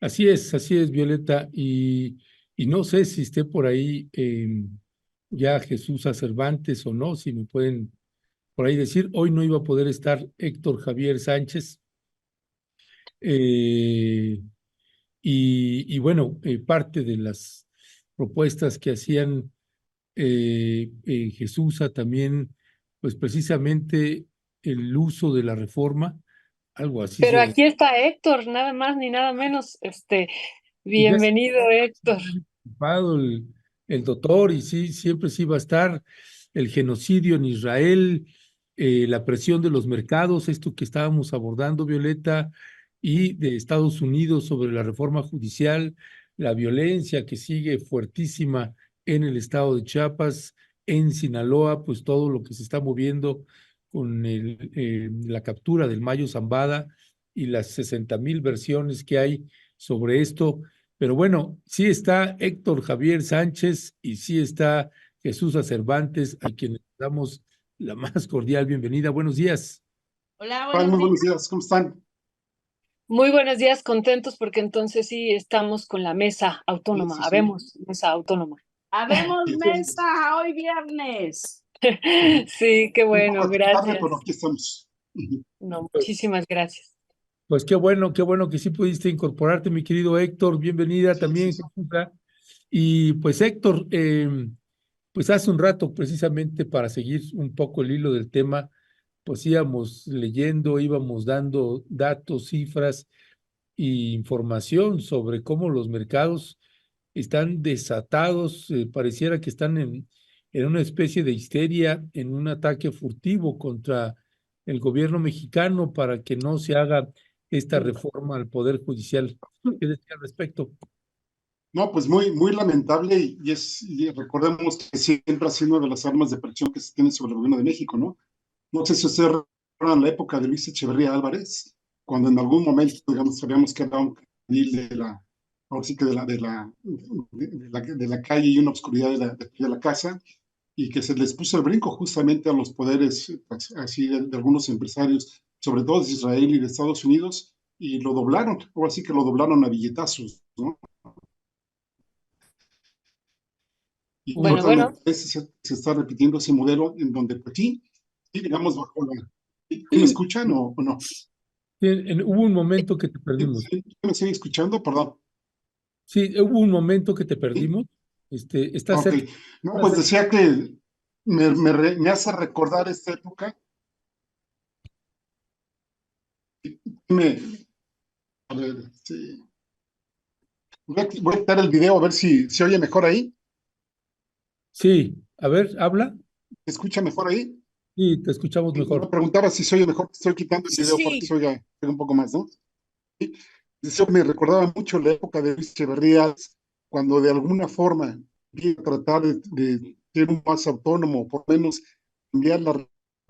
Así es, Violeta, y no sé si esté por ahí ya Jesús a Cervantes o no, si me pueden por ahí decir, hoy no iba a poder estar Héctor Javier Sánchez, eh, y bueno, parte de las propuestas que hacían Jesús también, pues precisamente el uso de la reforma, algo así Pero se aquí está Héctor, nada más ni nada menos. pues ya Bienvenido, Héctor. ocupado el doctor, y sí, siempre sí va a estar el genocidio en Israel, la presión de los mercados, esto que estábamos abordando, Violeta, y de Estados Unidos sobre la reforma judicial, la violencia que sigue fuertísima en el estado de Chiapas, en Sinaloa, pues todo lo que se está moviendo con la captura del Mayo Zambada y las 60,000 versiones que hay sobre esto. Pero bueno, sí está Héctor Javier Sánchez y sí está Jesús Cervantes, a quienes damos la más cordial bienvenida. Buenos días. Hola, Hola, buenos muy días. buenos días, ¿cómo están? Muy buenos días, contentos porque entonces sí estamos con la mesa Sí, autónoma, sí, sí. habemos mesa autónoma. Habemos Sí, mesa hoy viernes. Sí, qué un bueno, poco tarde, pero gracias. aquí estamos. No, Pues, muchísimas gracias. pues qué bueno que sí pudiste incorporarte, mi querido Héctor. Bienvenida Sí, sí, también, sí. Jesús. Y pues Héctor, pues hace un rato, precisamente para seguir un poco el hilo del tema, pues íbamos leyendo, íbamos dando datos, cifras y información sobre cómo los mercados están desatados, pareciera que están en una especie de histeria, en un ataque furtivo contra el gobierno mexicano para que no se haga esta reforma al Poder Judicial. ¿Qué decía al respecto? No, pues muy lamentable y recordemos que siempre ha sido una de las armas de presión que se tiene sobre el gobierno de México, ¿no? No sé si ustedes recuerdan la época de Luis Echeverría Álvarez, cuando en algún momento, digamos, sabíamos que era un candil ahora sí que de la calle y una oscuridad de la casa, y que se les puso el brinco justamente a los poderes así de algunos empresarios, sobre todo de Israel y de Estados Unidos, y lo doblaron, ahora sí que lo doblaron a billetazos, ¿no? Y Uy, Bueno, ahora me bueno, parece se está repitiendo ese modelo en donde, pues sí, digamos, bajo la... ¿Sí me escuchan o no? hubo un momento que te perdimos. ¿Sí me siguen escuchando? Perdón. Sí, hubo un momento que te ¿Sí? perdimos. Está Ok. cerca. No, Está pues cerca. decía que me hace recordar esta época. Me, a ver, sí. Voy a quitar el video a ver si se oye mejor ahí. Sí, a ver, habla. ¿Se escucha mejor ahí? Sí, te escuchamos Y me mejor. preguntaba si se oye mejor. Estoy quitando el video para que Sí, se oiga un poco más, ¿no? Eso me recordaba mucho la época de Luis Echeverría, cuando de alguna forma iba a tratar de ser un más autónomo, por lo menos cambiar el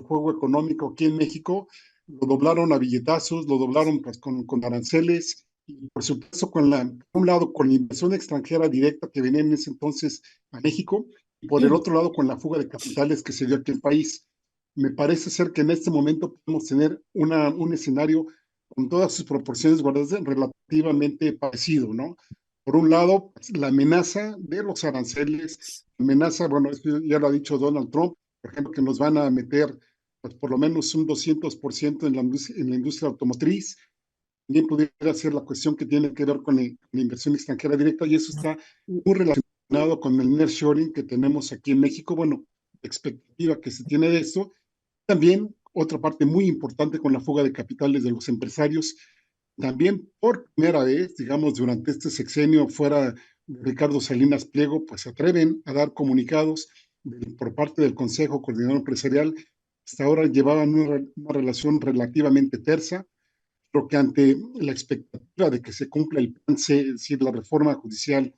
juego económico aquí en México, lo doblaron a billetazos, lo doblaron pues, con aranceles, y por supuesto por un lado con la inversión extranjera directa que venía en ese entonces a México, y por el otro lado con la fuga de capitales que se dio aquí en el país. Me parece ser que en este momento podemos tener un escenario con todas sus proporciones guardadas relativamente parecido, ¿no? Por un lado, la amenaza de los aranceles, amenaza, bueno, esto ya lo ha dicho Donald Trump, por ejemplo, que nos van a meter pues, por lo menos un 200% en la industria automotriz. También pudiera ser la cuestión que tiene que ver con la inversión extranjera directa, y eso está muy relacionado con el nearshoring que tenemos aquí en México. Bueno, la expectativa que se tiene de esto. También otra parte muy importante con la fuga de capitales de los empresarios. También por primera vez, digamos, durante este sexenio fuera de Ricardo Salinas Pliego, pues se atreven a dar comunicados por parte del Consejo Coordinador Empresarial. Hasta ahora llevaban una relación relativamente tersa, pero que ante la expectativa de que se cumpla el plan C, es decir, la reforma judicial,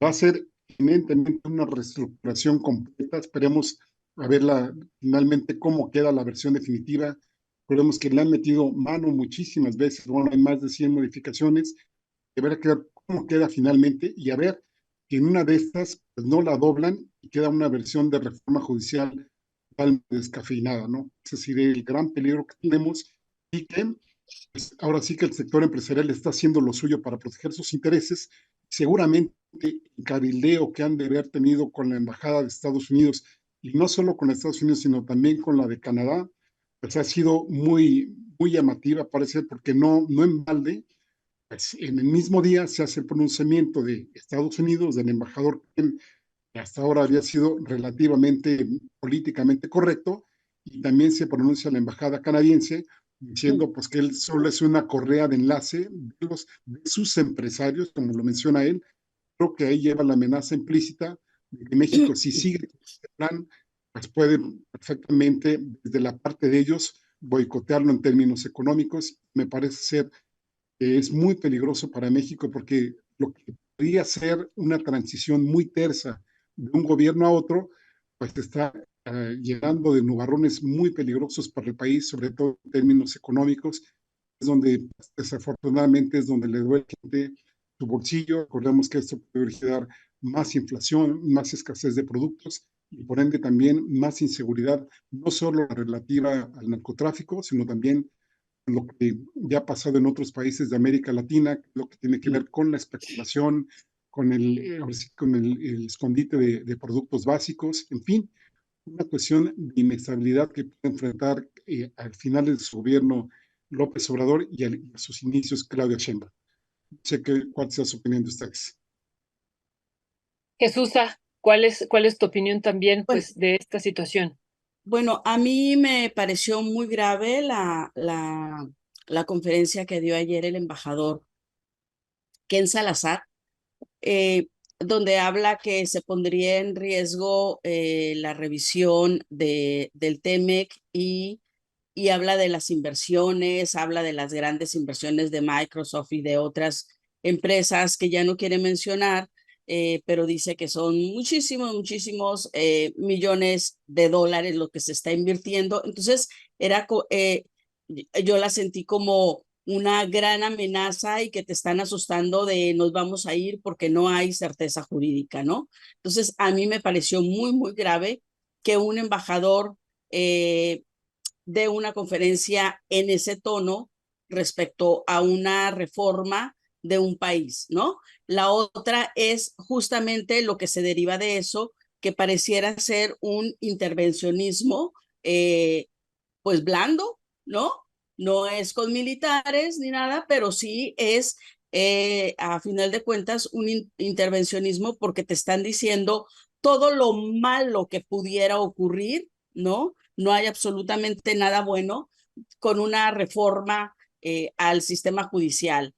va a ser evidentemente una reestructuración completa. Esperemos a verla finalmente cómo queda la versión definitiva. Esperemos que le han metido mano muchísimas veces, bueno, hay más de 100 modificaciones, de ver cómo queda finalmente y a ver que en una de estas pues, no la doblan y queda una versión de reforma judicial totalmente descafeinada, ¿no? Ese sería el gran peligro que tenemos y que pues, ahora sí que el sector empresarial está haciendo lo suyo para proteger sus intereses. Seguramente el cabildeo que han de haber tenido con la Embajada de Estados Unidos, y no solo con Estados Unidos, sino también con la de Canadá, pues ha sido muy llamativa, parece, porque no en balde, pues en el mismo día se hace el pronunciamiento de Estados Unidos, del embajador que hasta ahora había sido relativamente políticamente correcto, y también se pronuncia la embajada canadiense diciendo pues que él solo es una correa de enlace de sus empresarios, como lo menciona él. Creo que ahí lleva la amenaza implícita de que México, si sigue este plan, pues puede perfectamente desde la parte de ellos boicotearlo en términos económicos. Me parece ser que es muy peligroso para México, porque lo que podría ser una transición muy tersa de un gobierno a otro, pues está llenando de nubarrones muy peligrosos para el país, sobre todo en términos económicos. Es donde, pues, desafortunadamente, es donde le duele a la gente su bolsillo. Recordemos que esto puede originar más inflación, más escasez de productos y por ende también más inseguridad, no solo relativa al narcotráfico, sino también lo que ya ha pasado en otros países de América Latina, lo que tiene que ver con la especulación, con el escondite de productos básicos, en fin, una cuestión de inestabilidad que puede enfrentar al final de su gobierno López Obrador y a sus inicios Claudia Sheinbaum. No sé cuál sea su opinión de ustedes. Jesús, cuál es tu opinión también, Bueno, pues, de esta situación? bueno, a mí me pareció muy grave la conferencia que dio ayer el embajador Ken Salazar, eh, donde habla que se pondría en riesgo la revisión del TEMEC y habla de las inversiones, habla de las grandes inversiones de Microsoft y de otras empresas que ya no quiere mencionar, pero dice que son muchísimos millones de dólares lo que se está invirtiendo. Entonces, yo la sentí como una gran amenaza y que te están asustando de nos vamos a ir porque no hay certeza jurídica, ¿no? Entonces, a mí me pareció muy grave que un embajador de una conferencia en ese tono respecto a una reforma de un país, ¿no? La otra es justamente lo que se deriva de eso, que pareciera ser un intervencionismo, pues blando, ¿no? No es con militares ni nada, pero sí es, a final de cuentas, un intervencionismo porque te están diciendo todo lo malo que pudiera ocurrir, ¿no? No hay absolutamente nada bueno con una reforma al sistema judicial.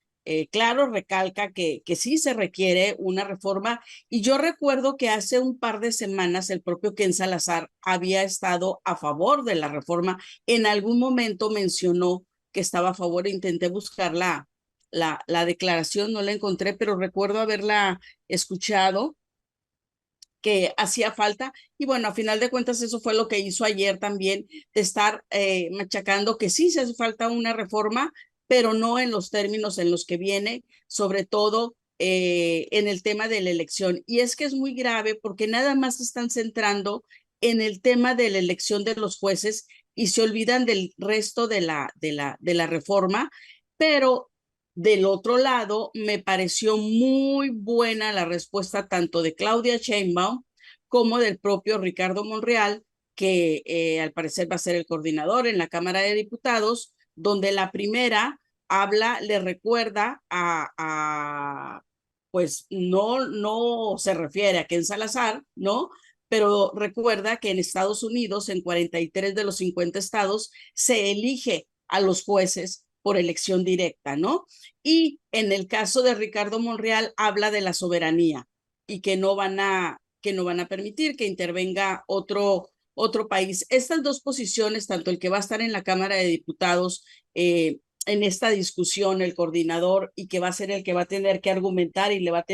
Claro, recalca que sí se requiere una reforma, y yo recuerdo que hace un par de semanas el propio Ken Salazar había estado a favor de la reforma. En algún momento mencionó que estaba a favor, intenté buscar la declaración, no la encontré, pero recuerdo haberla escuchado, que hacía falta. Y bueno, a final de cuentas eso fue lo que hizo ayer también, de estar machacando que sí se hace falta una reforma, pero no en los términos en los que viene, sobre todo en el tema de la elección. Y es que es muy grave porque nada más se están centrando en el tema de la elección de los jueces y se olvidan del resto de la reforma, pero del otro lado, me pareció muy buena la respuesta tanto de Claudia Sheinbaum como del propio Ricardo Monreal, que al parecer va a ser el coordinador en la Cámara de Diputados, donde la primera le recuerda pues no se refiere a Ken Salazar, ¿no? Pero recuerda que en Estados Unidos, en 43 de los 50 estados, se elige a los jueces por elección directa, ¿no? Y en el caso de Ricardo Monreal habla de la soberanía y que no van a permitir que intervenga otro país. Estas dos posiciones, tanto el que va a estar en la Cámara de Diputados en esta discusión, el coordinador, y que va a ser el que va a tener que argumentar y le va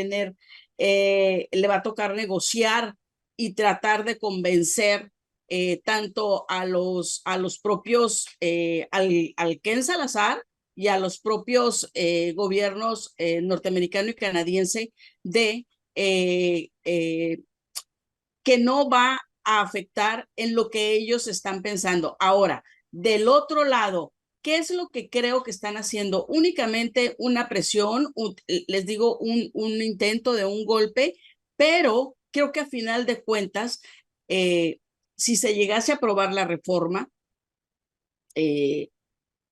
a tocar negociar y tratar de convencer tanto a los propios, al Ken Salazar y a los propios gobiernos norteamericano y canadiense de que no va a afectar en lo que ellos están pensando. Ahora, del otro lado, ¿qué es lo que creo que están haciendo? Únicamente una presión, les digo, un intento de un golpe, pero creo que a final de cuentas, si se llegase a aprobar la reforma,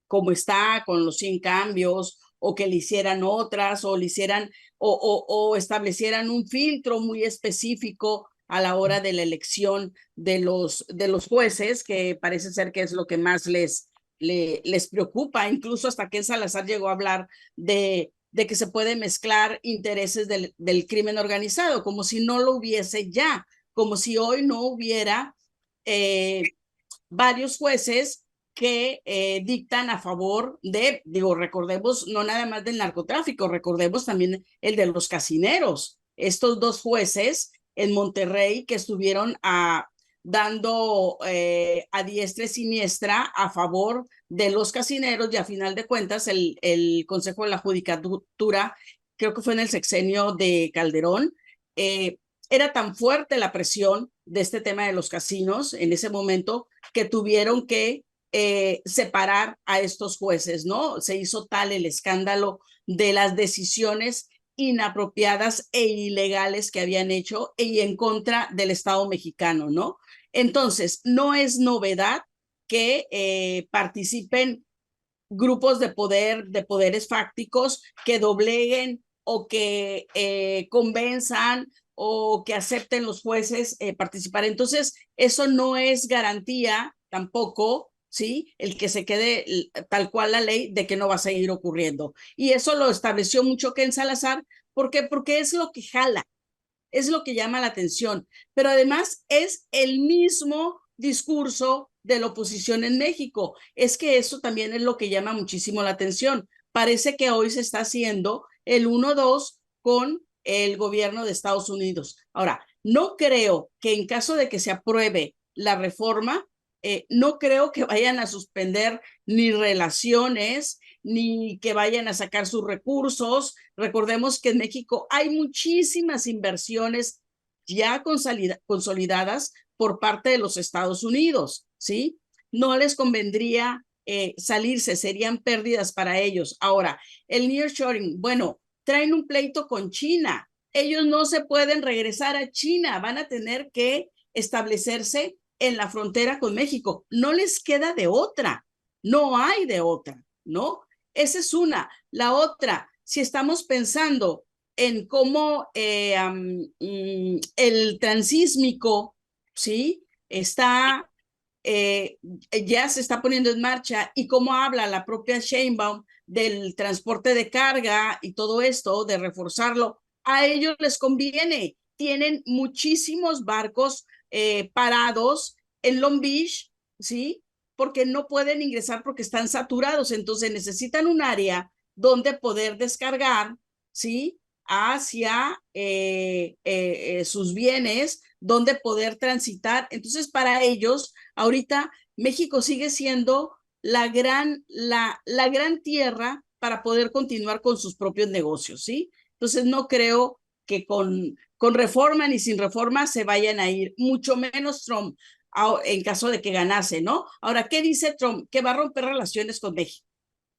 como está, con los 100 cambios, o que le hicieran otras, o le hicieran, o establecieran un filtro muy específico a la hora de la elección de los jueces, que parece ser que es lo que más les preocupa, incluso hasta que Salazar llegó a hablar de que se puede mezclar intereses del crimen organizado, como si no lo hubiese ya, como si hoy no hubiera varios jueces que dictan a favor de, digo, recordemos, no nada más del narcotráfico, recordemos también el de los casineros. Estos dos jueces en Monterrey que estuvieron dando a diestra y siniestra a favor de los casineros, y a final de cuentas el Consejo de la Judicatura, creo que fue en el sexenio de Calderón, era tan fuerte la presión de este tema de los casinos en ese momento que tuvieron que separar a estos jueces, ¿no? Se hizo tal el escándalo de las decisiones inapropiadas e ilegales que habían hecho y en contra del Estado mexicano, ¿no? Entonces, no es novedad que participen grupos de poder, de poderes fácticos que dobleguen o que convenzan o que acepten los jueces participar. Entonces, eso no es garantía tampoco, ¿sí? El que se quede tal cual la ley de que no va a seguir ocurriendo. Y eso lo estableció mucho Ken Salazar. ¿Por qué? Porque es lo que jala, es lo que llama la atención, pero además es el mismo discurso de la oposición en México. Es que eso también es lo que llama muchísimo la atención. Parece que hoy se está haciendo el 1-2 con el gobierno de Estados Unidos. Ahora, no creo que en caso de que se apruebe la reforma, no creo que vayan a suspender ni relaciones, ni que vayan a sacar sus recursos. Recordemos que en México hay muchísimas inversiones ya consolidadas por parte de los Estados Unidos, ¿sí? No les convendría salirse, serían pérdidas para ellos. Ahora, el nearshoring, bueno, traen un pleito con China. Ellos no se pueden regresar a China, van a tener que establecerse en la frontera con México. No les queda de otra, no hay de otra, ¿no? Esa es una. La otra, si estamos pensando en cómo el transísmico, ¿sí? Está, ya se está poniendo en marcha, y cómo habla la propia Sheinbaum del transporte de carga y todo esto, de reforzarlo, a ellos les conviene. Tienen muchísimos barcos parados en Long Beach, ¿sí? Porque no pueden ingresar porque están saturados, entonces necesitan un área donde poder descargar, ¿sí? Hacia sus bienes, donde poder transitar. Entonces, para ellos, ahorita México sigue siendo la gran tierra para poder continuar con sus propios negocios, ¿sí? Entonces, no creo que con reforma ni sin reforma se vayan a ir, mucho menos Trump, en caso de que ganase, ¿no? Ahora, ¿qué dice Trump? Que va a romper relaciones con México,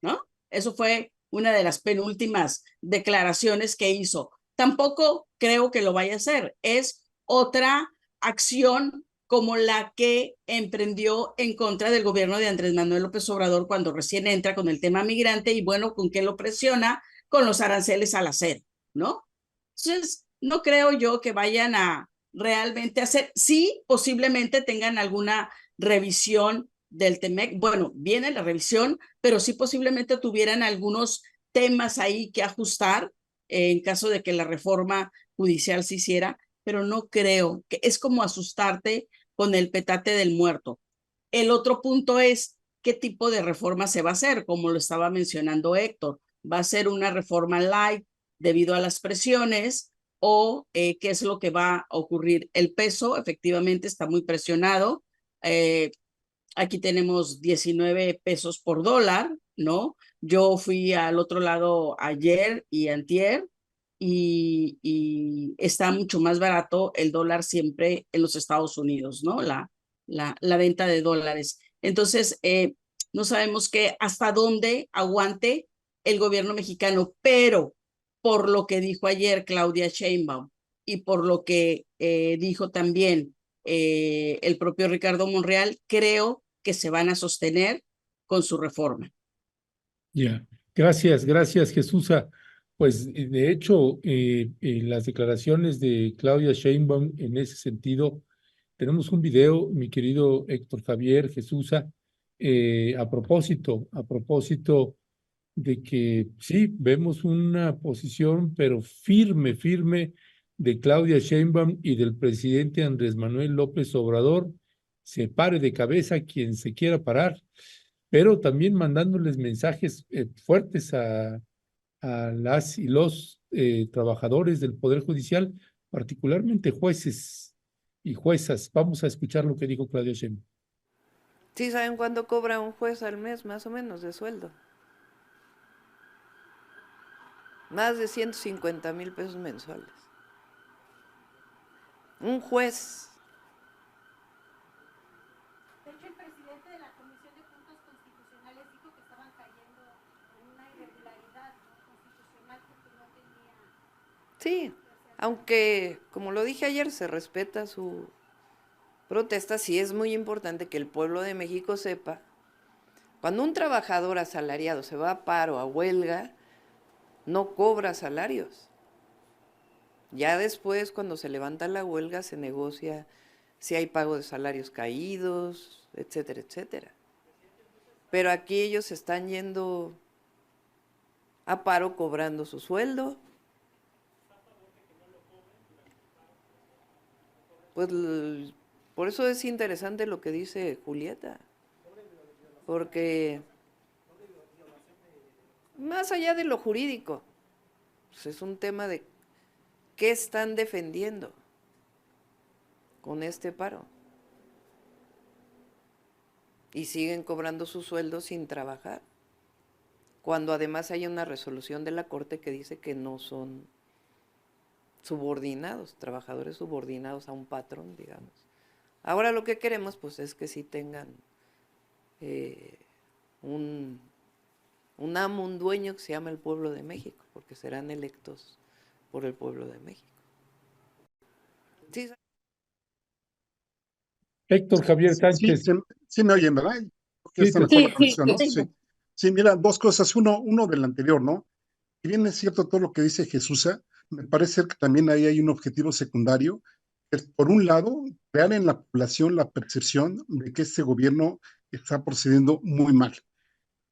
¿no? Eso fue una de las penúltimas declaraciones que hizo. Tampoco creo que lo vaya a hacer. Es otra acción como la que emprendió en contra del gobierno de Andrés Manuel López Obrador cuando recién entra con el tema migrante, y bueno, ¿con qué lo presiona? Con los aranceles al acero, ¿no? Entonces, no creo yo que vayan a realmente hacer, sí, posiblemente tengan alguna revisión del TEMEC. Bueno, viene la revisión, pero sí posiblemente tuvieran algunos temas ahí que ajustar en caso de que la reforma judicial se hiciera, pero no creo, que es como asustarte con el petate del muerto. El otro punto es qué tipo de reforma se va a hacer, como lo estaba mencionando Héctor. ¿Va a ser una reforma light debido a las presiones, o qué es lo que va a ocurrir? El peso efectivamente está muy presionado. Aquí tenemos 19 pesos por dólar, ¿no? Yo fui al otro lado ayer y antier, y está mucho más barato el dólar siempre en los Estados Unidos, ¿no? La venta de dólares. Entonces, no sabemos hasta dónde aguante el gobierno mexicano, pero por lo que dijo ayer Claudia Sheinbaum y por lo que dijo también el propio Ricardo Monreal, creo que se van a sostener con su reforma. Ya, gracias, Jesús. Pues de hecho, las declaraciones de Claudia Sheinbaum en ese sentido, tenemos un video, mi querido Héctor Javier, Jesús, a propósito de que sí, vemos una posición, pero firme de Claudia Sheinbaum y del presidente Andrés Manuel López Obrador. Se pare de cabeza quien se quiera parar, pero también mandándoles mensajes fuertes a las y los trabajadores del Poder Judicial, particularmente jueces y juezas. Vamos a escuchar lo que dijo Claudia Sheinbaum. ¿Sí saben cuánto cobra un juez al mes, más o menos, de sueldo? Más de 150,000 pesos mensuales. Un juez. De hecho, el presidente de la Comisión de Puntos Constitucionales dijo que estaban cayendo en una irregularidad, ¿no?, constitucional, porque no tenía... Sí, aunque, como lo dije ayer, se respeta su protesta, sí es muy importante que el pueblo de México sepa, cuando un trabajador asalariado se va a paro, a huelga, no cobra salarios. Ya después, cuando se levanta la huelga, se negocia si hay pago de salarios caídos, etcétera, etcétera. Pero aquí ellos están yendo a paro cobrando su sueldo. Pues por eso es interesante lo que dice Julieta, porque más allá de lo jurídico, pues es un tema de qué están defendiendo con este paro. Y siguen cobrando su sueldo sin trabajar, cuando además hay una resolución de la Corte que dice que no son subordinados, trabajadores subordinados a un patrón, digamos. Ahora lo que queremos pues es que sí tengan un amo, un dueño que se llama el pueblo de México, porque serán electos por el pueblo de México. Sí. Héctor Javier Sí, Sánchez. sí me oyen, ¿verdad? Porque Sí, están te- mejor la conexión, ¿no? sí. Sí. Sí, mira, dos cosas. Uno del anterior, ¿no? Si bien es cierto todo lo que dice Jesús, me parece que también ahí hay un objetivo secundario, que es, por un lado, crear en la población la percepción de que este gobierno está procediendo muy mal.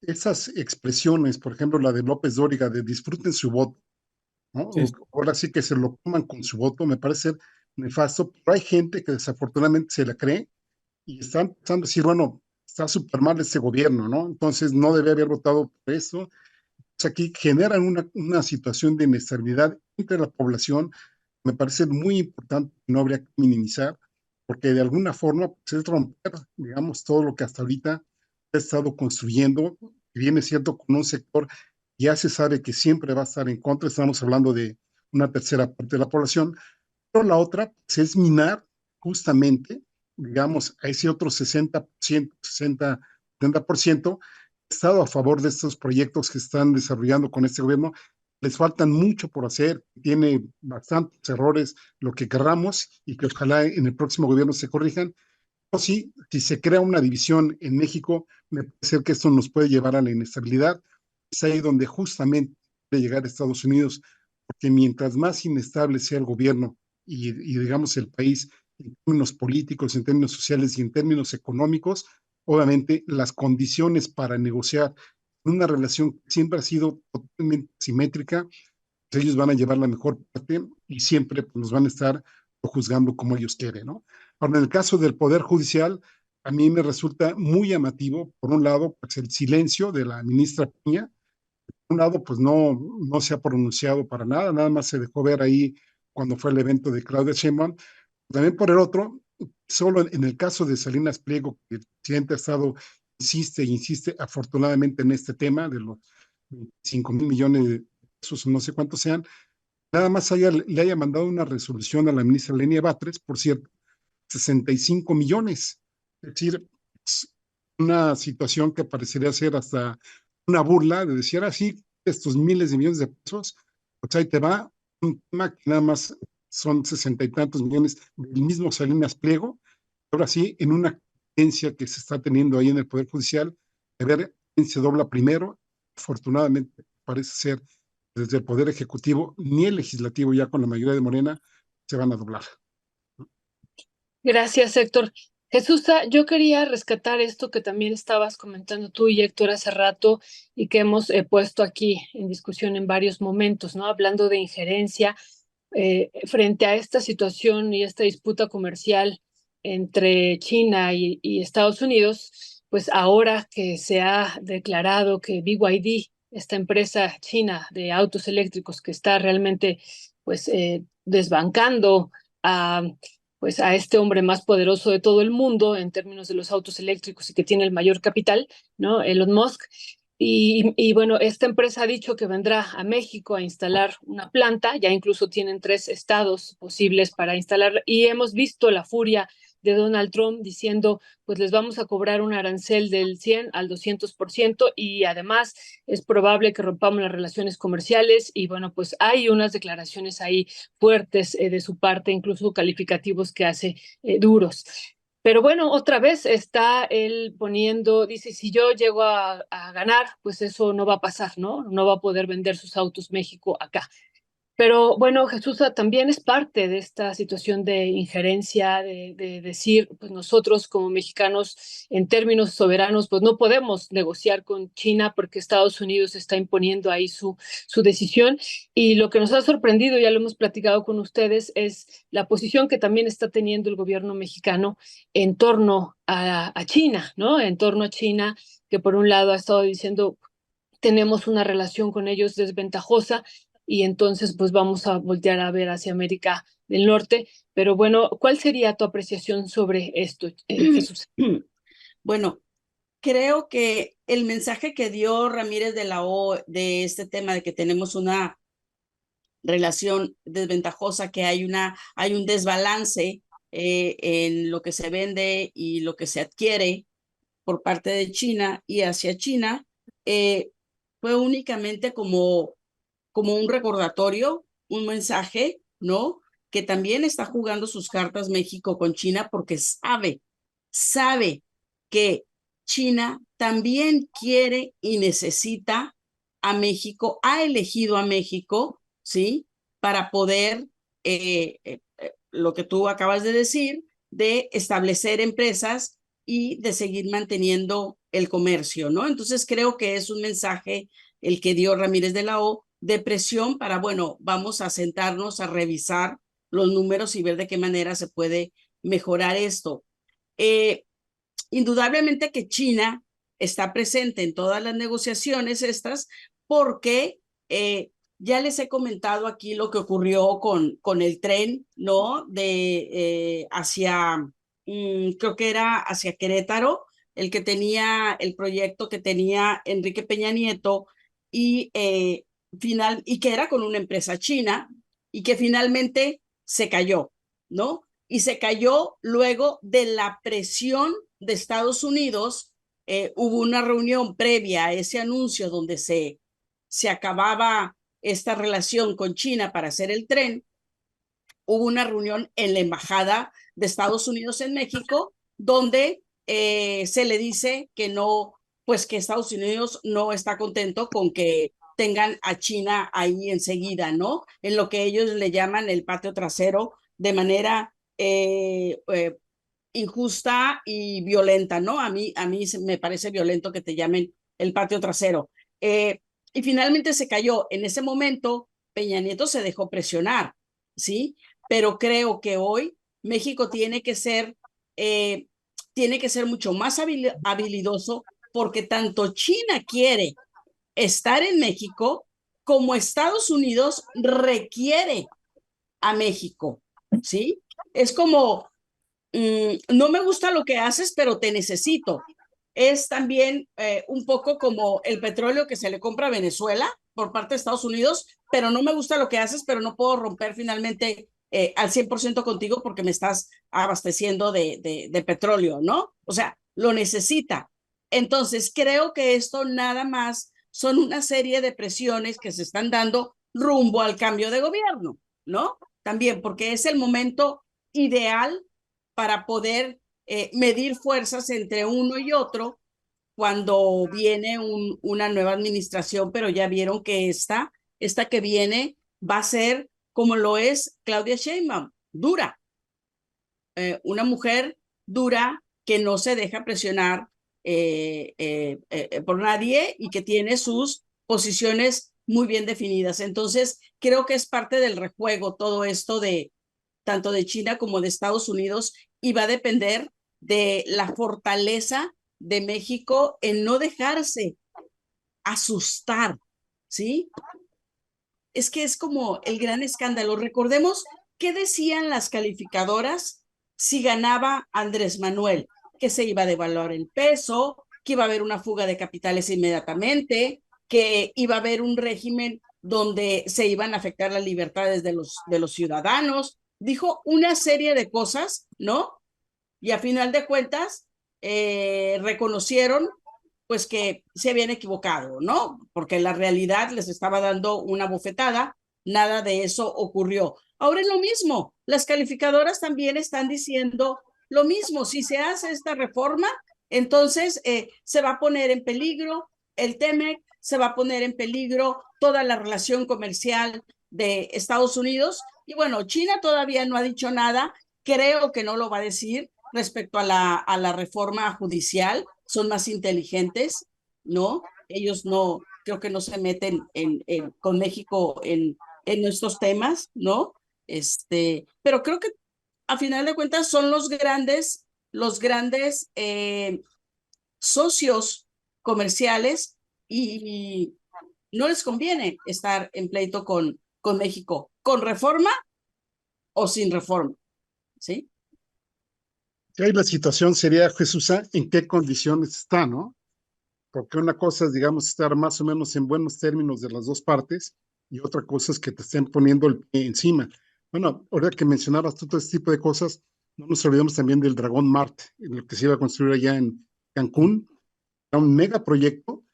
Esas expresiones, por ejemplo, la de López Dóriga, de disfruten su voto, ¿no? Sí. Ahora sí que se lo toman con su voto, me parece nefasto, pero hay gente que desafortunadamente se la cree y están empezando a decir, bueno, está súper mal este gobierno, ¿no? Entonces no debe haber votado por eso. Pues aquí generan una situación de inestabilidad entre la población. Me parece muy importante, no habría que minimizar, porque de alguna forma pues, es romper, digamos, todo lo que hasta ahorita ha estado construyendo, que viene cierto con un sector ya se sabe que siempre va a estar en contra, estamos hablando de una tercera parte de la población, pero la otra pues, es minar justamente, digamos, a ese otro 60%, 60, 70%, ha estado a favor de estos proyectos que están desarrollando con este gobierno. Les faltan mucho por hacer, tiene bastantes errores, lo que querramos, y que ojalá en el próximo gobierno se corrijan. O sí, si se crea una división en México, me parece que esto nos puede llevar a la inestabilidad. Es ahí donde justamente puede llegar a Estados Unidos, porque mientras más inestable sea el gobierno y digamos el país en términos políticos, en términos sociales y en términos económicos, obviamente las condiciones para negociar una relación que siempre ha sido totalmente simétrica, pues ellos van a llevar la mejor parte y siempre pues, nos van a estar juzgando como ellos quieren, ¿no? Ahora, en el caso del Poder Judicial, a mí me resulta muy llamativo, por un lado, pues el silencio de la ministra Piña, por un lado, pues no se ha pronunciado para nada, nada más se dejó ver ahí cuando fue el evento de Claudia Sheinbaum. También por el otro, solo en el caso de Salinas Pliego, que el presidente ha estado, insiste afortunadamente en este tema de los 5,000 millones de pesos, no sé cuántos sean, nada más le haya mandado una resolución a la ministra Lenia Batres, por cierto, 65 millones. Es decir, una situación que parecería ser hasta una burla de decir así, estos miles de millones de pesos, pues ahí te va un tema que nada más son 60 y tantos millones del mismo Salinas Pliego, ahora sí, en una competencia que se está teniendo ahí en el Poder Judicial, de ver quién se dobla primero. Afortunadamente, parece ser desde el Poder Ejecutivo ni el Legislativo, ya con la mayoría de Morena, se van a doblar. Gracias, Héctor. Jesús, yo quería rescatar esto que también estabas comentando tú y Héctor hace rato y que hemos puesto aquí en discusión en varios momentos, ¿no? Hablando de injerencia frente a esta situación y esta disputa comercial entre China y Estados Unidos, pues ahora que se ha declarado que BYD, esta empresa china de autos eléctricos que está realmente pues desbancando a pues a este hombre más poderoso de todo el mundo en términos de los autos eléctricos y que tiene el mayor capital, ¿no? Elon Musk. Y bueno, esta empresa ha dicho que vendrá a México a instalar una planta, ya incluso tienen 3 estados posibles para instalar, y hemos visto la furia de Donald Trump diciendo, pues les vamos a cobrar un arancel del 100 al 200% y además es probable que rompamos las relaciones comerciales y bueno, pues hay unas declaraciones ahí fuertes de su parte, incluso calificativos que hace duros. Pero bueno, otra vez está él poniendo, dice, si yo llego a ganar, pues eso no va a pasar, ¿no? No va a poder vender sus autos México acá. Pero bueno, Jesús también es parte de esta situación de injerencia, de decir, pues nosotros como mexicanos en términos soberanos, pues no podemos negociar con China porque Estados Unidos está imponiendo ahí su decisión. Y lo que nos ha sorprendido, ya lo hemos platicado con ustedes, es la posición que también está teniendo el gobierno mexicano en torno a China, ¿no? En torno a China, que por un lado ha estado diciendo tenemos una relación con ellos desventajosa y entonces pues vamos a voltear a ver hacia América del Norte. Pero bueno, ¿cuál sería tu apreciación sobre esto, Jesús? Bueno, creo que el mensaje que dio Ramírez de la O de este tema de que tenemos una relación desventajosa, que hay un desbalance en lo que se vende y lo que se adquiere por parte de China y hacia China, fue únicamente como un recordatorio, un mensaje, ¿no? Que también está jugando sus cartas México con China porque sabe que China también quiere y necesita a México, ha elegido a México, ¿sí? Para poder, lo que tú acabas de decir, de establecer empresas y de seguir manteniendo el comercio, ¿no? Entonces creo que es un mensaje el que dio Ramírez de la O de presión para, bueno, vamos a sentarnos a revisar los números y ver de qué manera se puede mejorar esto. Indudablemente que China está presente en todas las negociaciones estas porque ya les he comentado aquí lo que ocurrió con el tren, ¿no? De creo que era hacia Querétaro, el que tenía el proyecto que tenía Enrique Peña Nieto y, y que era con una empresa china y que finalmente se cayó, ¿no? Y se cayó luego de la presión de Estados Unidos. Hubo una reunión previa a ese anuncio donde se acababa esta relación con China para hacer el tren. Hubo una reunión en la Embajada de Estados Unidos en México donde se le dice que no, pues que Estados Unidos no está contento con que tengan a China ahí enseguida, ¿no? En lo que ellos le llaman el patio trasero de manera injusta y violenta, ¿no? A mí me parece violento que te llamen el patio trasero. Y finalmente se cayó. En ese momento, Peña Nieto se dejó presionar, ¿sí? Pero creo que hoy México tiene que ser mucho más habilidoso porque tanto China quiere estar en México como Estados Unidos requiere a México, ¿sí? Es como, no me gusta lo que haces, pero te necesito. Es también un poco como el petróleo que se le compra a Venezuela por parte de Estados Unidos, pero no me gusta lo que haces, pero no puedo romper finalmente al 100% contigo porque me estás abasteciendo de petróleo, ¿no? O sea, lo necesita. Entonces, creo que esto nada más son una serie de presiones que se están dando rumbo al cambio de gobierno, ¿no? También porque es el momento ideal para poder medir fuerzas entre uno y otro cuando viene una nueva administración, pero ya vieron que esta que viene va a ser como lo es Claudia Sheinbaum, dura, una mujer dura que no se deja presionar por nadie y que tiene sus posiciones muy bien definidas. Entonces, creo que es parte del rejuego todo esto de tanto de China como de Estados Unidos y va a depender de la fortaleza de México en no dejarse asustar, ¿sí? Es que es como el gran escándalo. Recordemos qué decían las calificadoras si ganaba Andrés Manuel, que se iba a devaluar el peso, que iba a haber una fuga de capitales inmediatamente, que iba a haber un régimen donde se iban a afectar las libertades de los ciudadanos. Dijo una serie de cosas, ¿no? Y a final de cuentas reconocieron pues que se habían equivocado, ¿no? Porque la realidad les estaba dando una bofetada, nada de eso ocurrió. Ahora es lo mismo, las calificadoras también están diciendo lo mismo, si se hace esta reforma, entonces se va a poner en peligro el TEMEC, se va a poner en peligro toda la relación comercial de Estados Unidos, y bueno, China todavía no ha dicho nada, creo que no lo va a decir respecto a la reforma judicial, son más inteligentes, ¿no? Ellos no, creo que no se meten con México en nuestros temas, ¿no? Pero creo que a final de cuentas son los grandes socios comerciales y no les conviene estar en pleito con México, con reforma o sin reforma, ¿sí? Que ahí la situación sería, Jesús, en qué condiciones está, ¿no? Porque una cosa es, digamos, estar más o menos en buenos términos de las dos partes y otra cosa es que te estén poniendo el pie encima. Bueno, ahora que mencionabas todo este tipo de cosas, no nos olvidemos también del Dragón Marte, en lo que se iba a construir allá en Cancún. Era un megaproyecto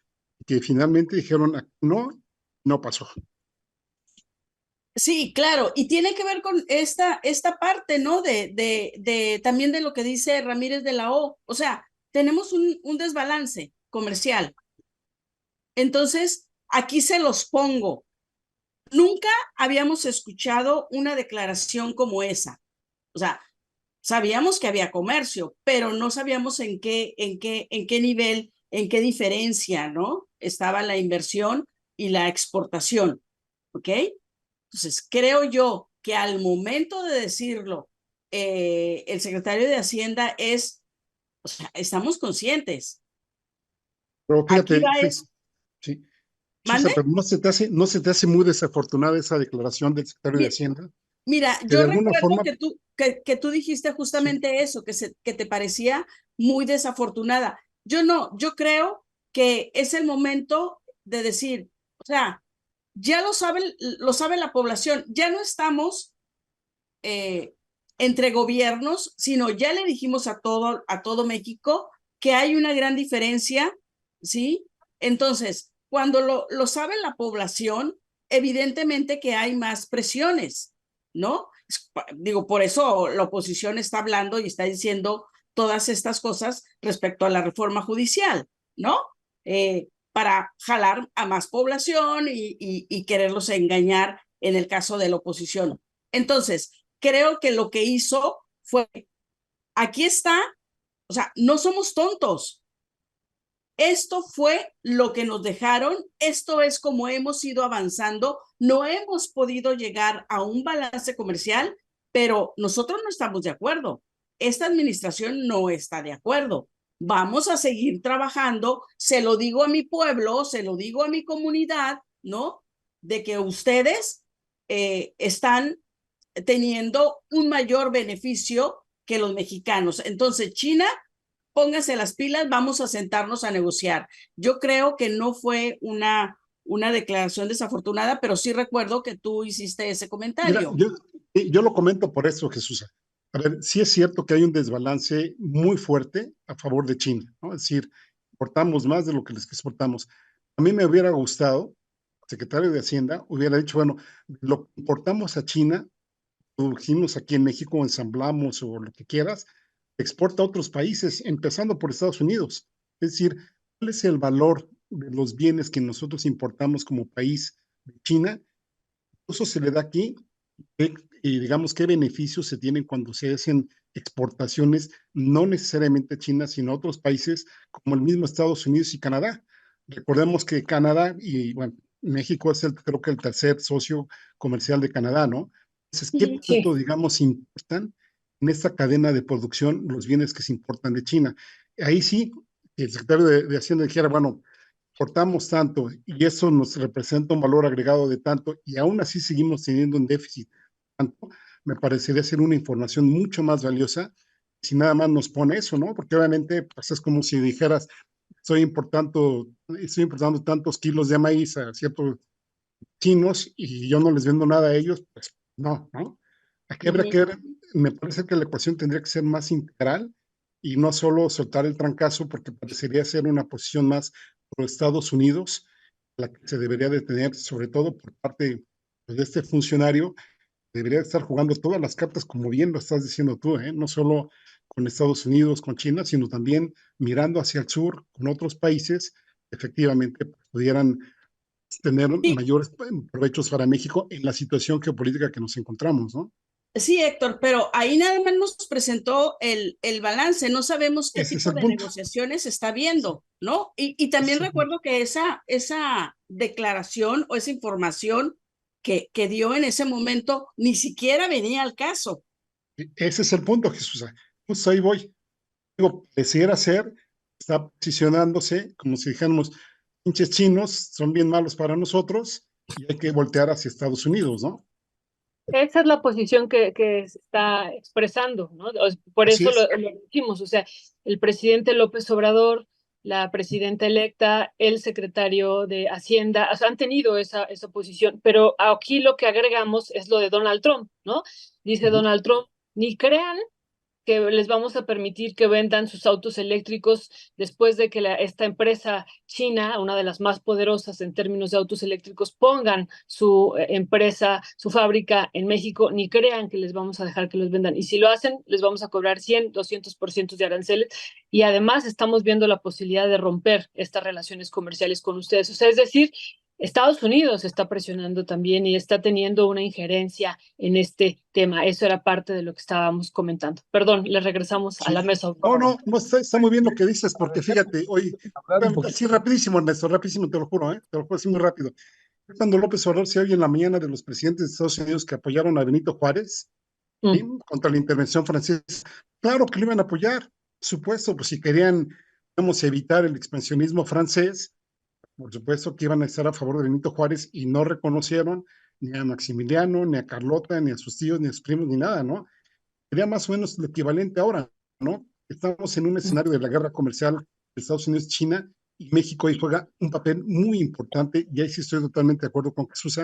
que finalmente dijeron no, no pasó. Sí, claro, y tiene que ver con esta parte, ¿no? También de lo que dice Ramírez de la O. O sea, tenemos un desbalance comercial. Entonces, aquí se los pongo. Nunca habíamos escuchado una declaración como esa. O sea, sabíamos que había comercio, pero no sabíamos en qué nivel, en qué diferencia, ¿no? Estaba la inversión y la exportación, ¿ok? Entonces, creo yo que al momento de decirlo, el secretario de Hacienda o sea, estamos conscientes. Pero Aquí fíjate, va sí, ¿mande? Susa, pero no se te hace muy desafortunada esa declaración del secretario de Hacienda, Mira, que de yo alguna recuerdo forma, que tú dijiste sí, justamente eso, que te parecía muy desafortunada. Yo no, yo creo que es el momento de decir, o sea, ya lo sabe la población, ya no estamos eh, entre gobiernos, sino ya le dijimos a todo México que hay una gran diferencia, ¿sí? Entonces, cuando lo sabe la población, evidentemente que hay más presiones, ¿no? Digo, por eso la oposición está hablando y está diciendo todas estas cosas respecto a la reforma judicial, ¿no? Para jalar a más población y quererlos engañar en el caso de la oposición. Entonces, creo que lo que hizo fue, aquí está, o sea, no somos tontos. Esto fue lo que nos dejaron, esto es como hemos ido avanzando, no hemos podido llegar a un balance comercial, pero nosotros no estamos de acuerdo. Esta administración no está de acuerdo. Vamos a seguir trabajando, se lo digo a mi pueblo, se lo digo a mi comunidad, ¿no? De que ustedes están teniendo un mayor beneficio que los mexicanos. Entonces, China, póngase las pilas, vamos a sentarnos a negociar. Yo creo que no fue una declaración desafortunada, pero sí recuerdo que tú hiciste ese mira, comentario. yo lo comento por eso, Jesús. A ver, sí es cierto que hay un desbalance muy fuerte a favor de China, ¿no? Es decir, importamos más de lo que les exportamos. A mí me hubiera gustado, el secretario de Hacienda hubiera dicho, bueno, lo que importamos a China, produjimos aquí en México, ensamblamos o lo que quieras, exporta a otros países, empezando por Estados Unidos. Es decir, ¿cuál es el valor de los bienes que nosotros importamos como país de China? Eso se le da aquí, y digamos qué beneficios se tienen cuando se hacen exportaciones, no necesariamente a China, sino a otros países como el mismo Estados Unidos y Canadá. Recordemos que Canadá y bueno, México es creo que el tercer socio comercial de Canadá, ¿no? Entonces, ¿qué Sí. tanto, digamos, importan en esta cadena de producción los bienes que se importan de China? Ahí sí, el secretario de Hacienda dijera, bueno, exportamos tanto y eso nos representa un valor agregado de tanto y aún así seguimos teniendo un déficit tanto, me parecería ser una información mucho más valiosa si nada más nos pone eso, ¿no? Porque obviamente pues es como si dijeras, estoy importando tantos kilos de maíz a ciertos chinos y yo no les vendo nada a ellos, pues no, ¿no? Aquí habría que ver, me parece que la ecuación tendría que ser más integral y no solo soltar el trancazo porque parecería ser una posición más por Estados Unidos, la que se debería de tener, sobre todo por parte pues, de este funcionario, debería estar jugando todas las cartas como bien lo estás diciendo tú, ¿eh? No solo con Estados Unidos, con China, sino también mirando hacia el sur con otros países, efectivamente pudieran tener Sí, mayores provechos para México en la situación geopolítica que nos encontramos, ¿no? sí, Héctor, pero ahí nada más nos presentó el balance, no sabemos qué Ese es tipo el de punto. negociaciones está Sí, viendo, ¿no? Y también ese es el punto. recuerdo que esa declaración o esa información que dio en ese momento ni siquiera venía al caso. Ese es el punto, Jesús. Pues ahí voy. Digo, pareciera ser, está posicionándose como si dijéramos, pinches chinos son bien malos para nosotros y hay que voltear hacia Estados Unidos, ¿no? Esa es la posición que se está expresando, ¿no? Por Así eso es. lo dijimos, o sea, el presidente López Obrador, la presidenta electa, el secretario de Hacienda, o sea, han tenido esa posición, pero aquí lo que agregamos es lo de Donald Trump, ¿no? Dice Ujú. Donald Trump, ni crean que les vamos a permitir que vendan sus autos eléctricos después de que esta empresa china, una de las más poderosas en términos de autos eléctricos, pongan su empresa, su fábrica en México, ni crean que les vamos a dejar que los vendan. Y si lo hacen, les vamos a cobrar 100, 200% de aranceles. Y además estamos viendo la posibilidad de romper estas relaciones comerciales con ustedes. O sea, es decir, Estados Unidos está presionando también y está teniendo una injerencia en este tema. Eso era parte de lo que estábamos comentando. Perdón, le regresamos a Sí. la mesa No, autónoma. no, no está muy bien lo que dices, porque fíjate, hoy, Hablar un poquito. así rapidísimo, Ernesto, rapidísimo, te lo juro, ¿eh? Te lo juro así muy rápido. Cuando López Obrador se oye en la mañana de los presidentes de Estados Unidos que apoyaron a Benito Juárez, ¿sí? Mm. Contra la intervención francesa, claro que lo iban a apoyar, por supuesto, pues si querían, digamos, evitar el expansionismo francés, por supuesto que iban a estar a favor de Benito Juárez y no reconocieron ni a Maximiliano, ni a Carlota, ni a sus tíos, ni a sus primos, ni nada, ¿no? Sería más o menos lo equivalente ahora, ¿no? Estamos en un escenario de la guerra comercial de Estados Unidos-China y México ahí juega un papel muy importante y ahí sí estoy totalmente de acuerdo con Jesús.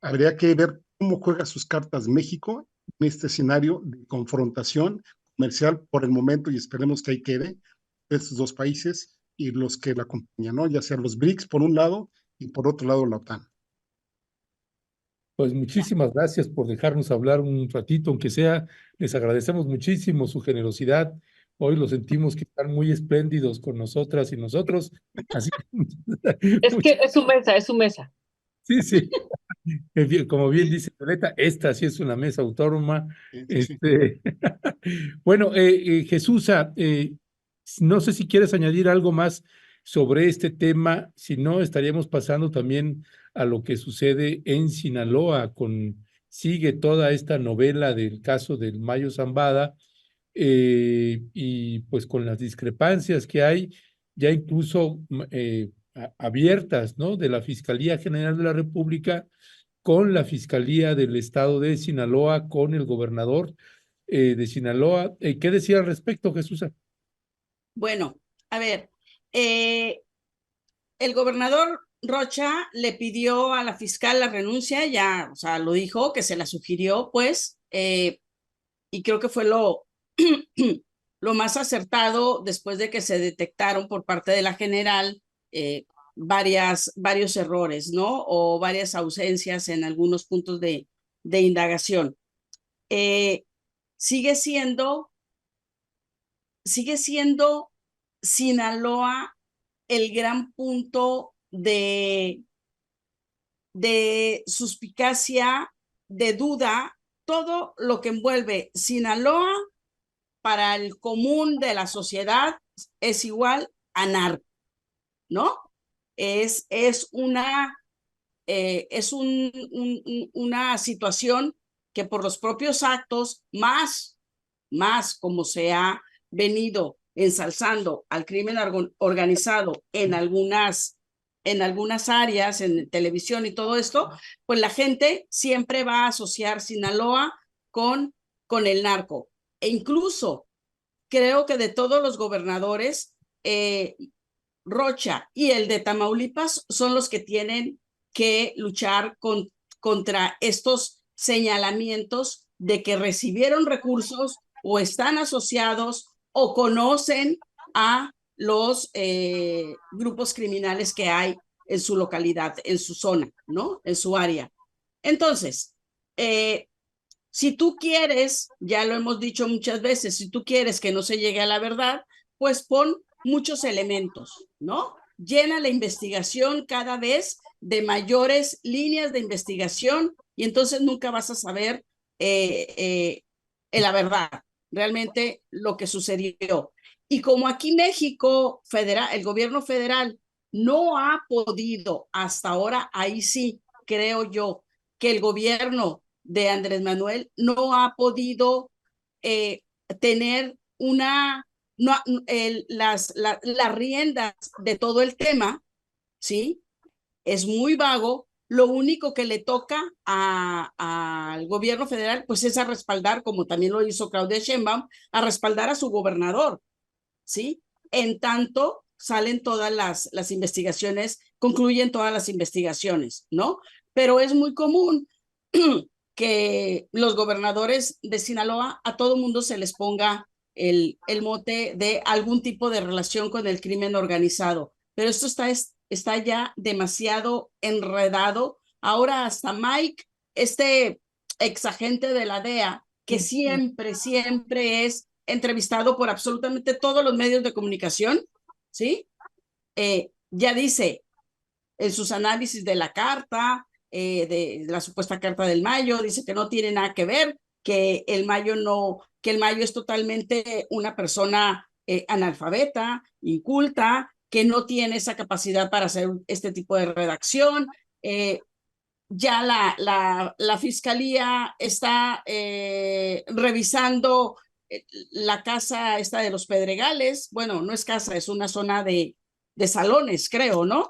Habría que ver cómo juega sus cartas México en este escenario de confrontación comercial por el momento y esperemos que ahí quede estos dos países y los que la acompañan, ¿no? Ya sean los BRICS por un lado y por otro lado la OTAN. Pues muchísimas gracias por dejarnos hablar un ratito, aunque sea. Les agradecemos muchísimo su generosidad. Hoy lo sentimos que están muy espléndidos con nosotras y nosotros. Así que Es que es su mesa, es su mesa. sí, sí. Como bien dice Violeta, esta sí es una mesa autónoma. Sí, sí, sí. Bueno, Jesús, no sé si quieres añadir algo más sobre este tema, si no, estaríamos pasando también a lo que sucede en Sinaloa, sigue toda esta novela del caso del Mayo Zambada, y pues con las discrepancias que hay, ya incluso abiertas, ¿no? De la Fiscalía General de la República con la Fiscalía del Estado de Sinaloa, con el gobernador de Sinaloa. ¿Qué decía al respecto, Jesús? Bueno, a ver, eh, el gobernador Rocha le pidió a la fiscal la renuncia, ya, o sea, lo dijo, que se la sugirió, pues, y creo que fue lo, lo más acertado después de que se detectaron por parte de la general varios errores, ¿no? O varias ausencias en algunos puntos de indagación. Sigue siendo Sinaloa el gran punto de suspicacia, de duda, todo lo que envuelve Sinaloa para el común de la sociedad es igual a narco, ¿no? Es una una situación que por los propios actos, más como se ha venido ensalzando al crimen organizado en algunas áreas, en televisión y todo esto, pues la gente siempre va a asociar Sinaloa con el narco. E incluso creo que de todos los gobernadores, Rocha y el de Tamaulipas son los que tienen que luchar contra estos señalamientos de que recibieron recursos o están asociados o conocen a los grupos criminales que hay en su localidad, en su zona, ¿no? En su área. Entonces, si tú quieres, ya lo hemos dicho muchas veces, si tú quieres que no se llegue a la verdad, pues pon muchos elementos, ¿no? Llena la investigación cada vez de mayores líneas de investigación y entonces nunca vas a saber la verdad, realmente lo que sucedió. Y como aquí México federal, el gobierno federal no ha podido hasta ahora, ahí sí creo yo que el gobierno de Andrés Manuel no ha podido tener las riendas de todo el tema, ¿sí? Es muy vago. Lo único que le toca al gobierno federal, pues es a respaldar, como también lo hizo Claudia Sheinbaum, a respaldar a su gobernador, ¿sí? En tanto salen todas las investigaciones, concluyen todas las investigaciones, ¿no? Pero es muy común que los gobernadores de Sinaloa a todo mundo se les ponga el mote de algún tipo de relación con el crimen organizado. Pero esto está ya demasiado enredado. Ahora hasta Mike, este exagente de la DEA, que siempre es entrevistado por absolutamente todos los medios de comunicación, ¿sí? Ya dice en sus análisis de la carta, de la supuesta carta del Mayo, dice que no tiene nada que ver, que el Mayo es totalmente una persona analfabeta, inculta, que no tiene esa capacidad para hacer este tipo de redacción. Ya la fiscalía está revisando la casa esta de los Pedregales. Bueno, no es casa, es una zona de salones, creo, ¿no?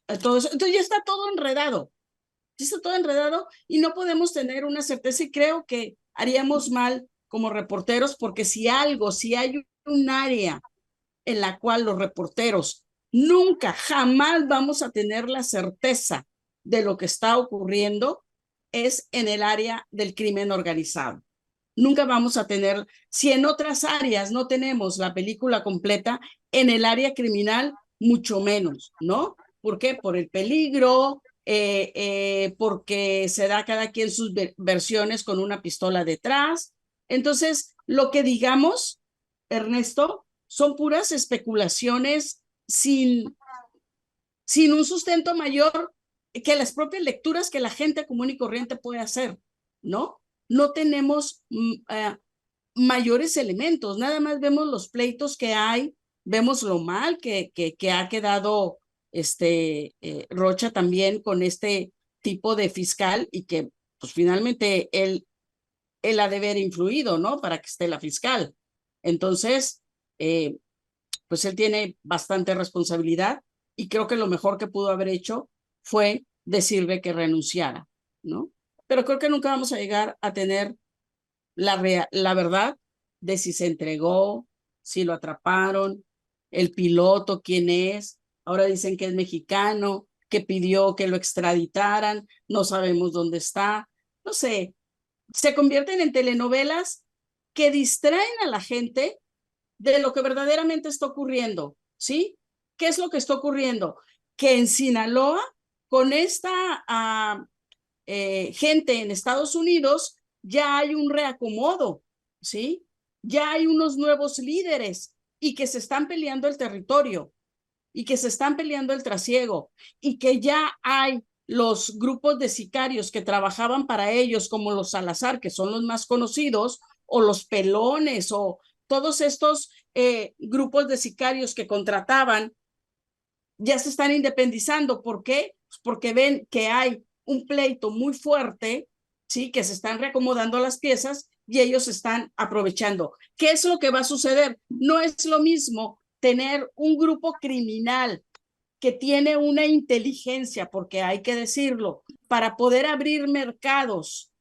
Entonces ya está todo enredado. Ya está todo enredado y no podemos tener una certeza y creo que haríamos mal como reporteros porque si hay un área en la cual los reporteros nunca, jamás vamos a tener la certeza de lo que está ocurriendo, es en el área del crimen organizado. Nunca vamos a tener, si en otras áreas no tenemos la película completa, en el área criminal mucho menos, ¿no? ¿Por qué? Por el peligro, porque se da cada quien sus versiones con una pistola detrás. Entonces, lo que digamos, Ernesto, son puras especulaciones sin un sustento mayor que las propias lecturas que la gente común y corriente puede hacer, ¿no? No tenemos mayores elementos, nada más vemos los pleitos que hay, vemos lo mal que ha quedado Rocha también con este tipo de fiscal y que pues finalmente él ha de haber influido, ¿no? Para que esté la fiscal. Entonces, pues él tiene bastante responsabilidad y creo que lo mejor que pudo haber hecho fue decirle que renunciara, ¿no? Pero creo que nunca vamos a llegar a tener la verdad de si se entregó, si lo atraparon, el piloto, quién es. Ahora dicen que es mexicano, que pidió que lo extraditaran, no sabemos dónde está. No sé, se convierten en telenovelas que distraen a la gente de lo que verdaderamente está ocurriendo, ¿sí? ¿Qué es lo que está ocurriendo? Que en Sinaloa, con esta gente en Estados Unidos, ya hay un reacomodo, ¿sí? Ya hay unos nuevos líderes y que se están peleando el territorio y que se están peleando el trasiego y que ya hay los grupos de sicarios que trabajaban para ellos, como los Salazar, que son los más conocidos, o los Pelones, o todos estos grupos de sicarios que contrataban, ya se están independizando. ¿Por qué? Pues porque ven que hay un pleito muy fuerte, ¿sí? Que se están reacomodando las piezas y ellos están aprovechando. ¿Qué es lo que va a suceder? No es lo mismo tener un grupo criminal que tiene una inteligencia, porque hay que decirlo, para poder abrir mercados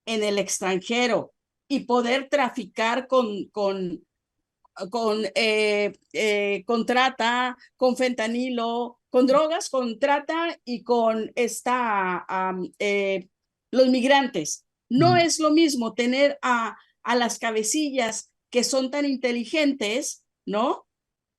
en el extranjero y poder traficar con trata, con fentanilo, con drogas, con trata y con los migrantes. No es lo mismo tener a las cabecillas que son tan inteligentes, ¿no?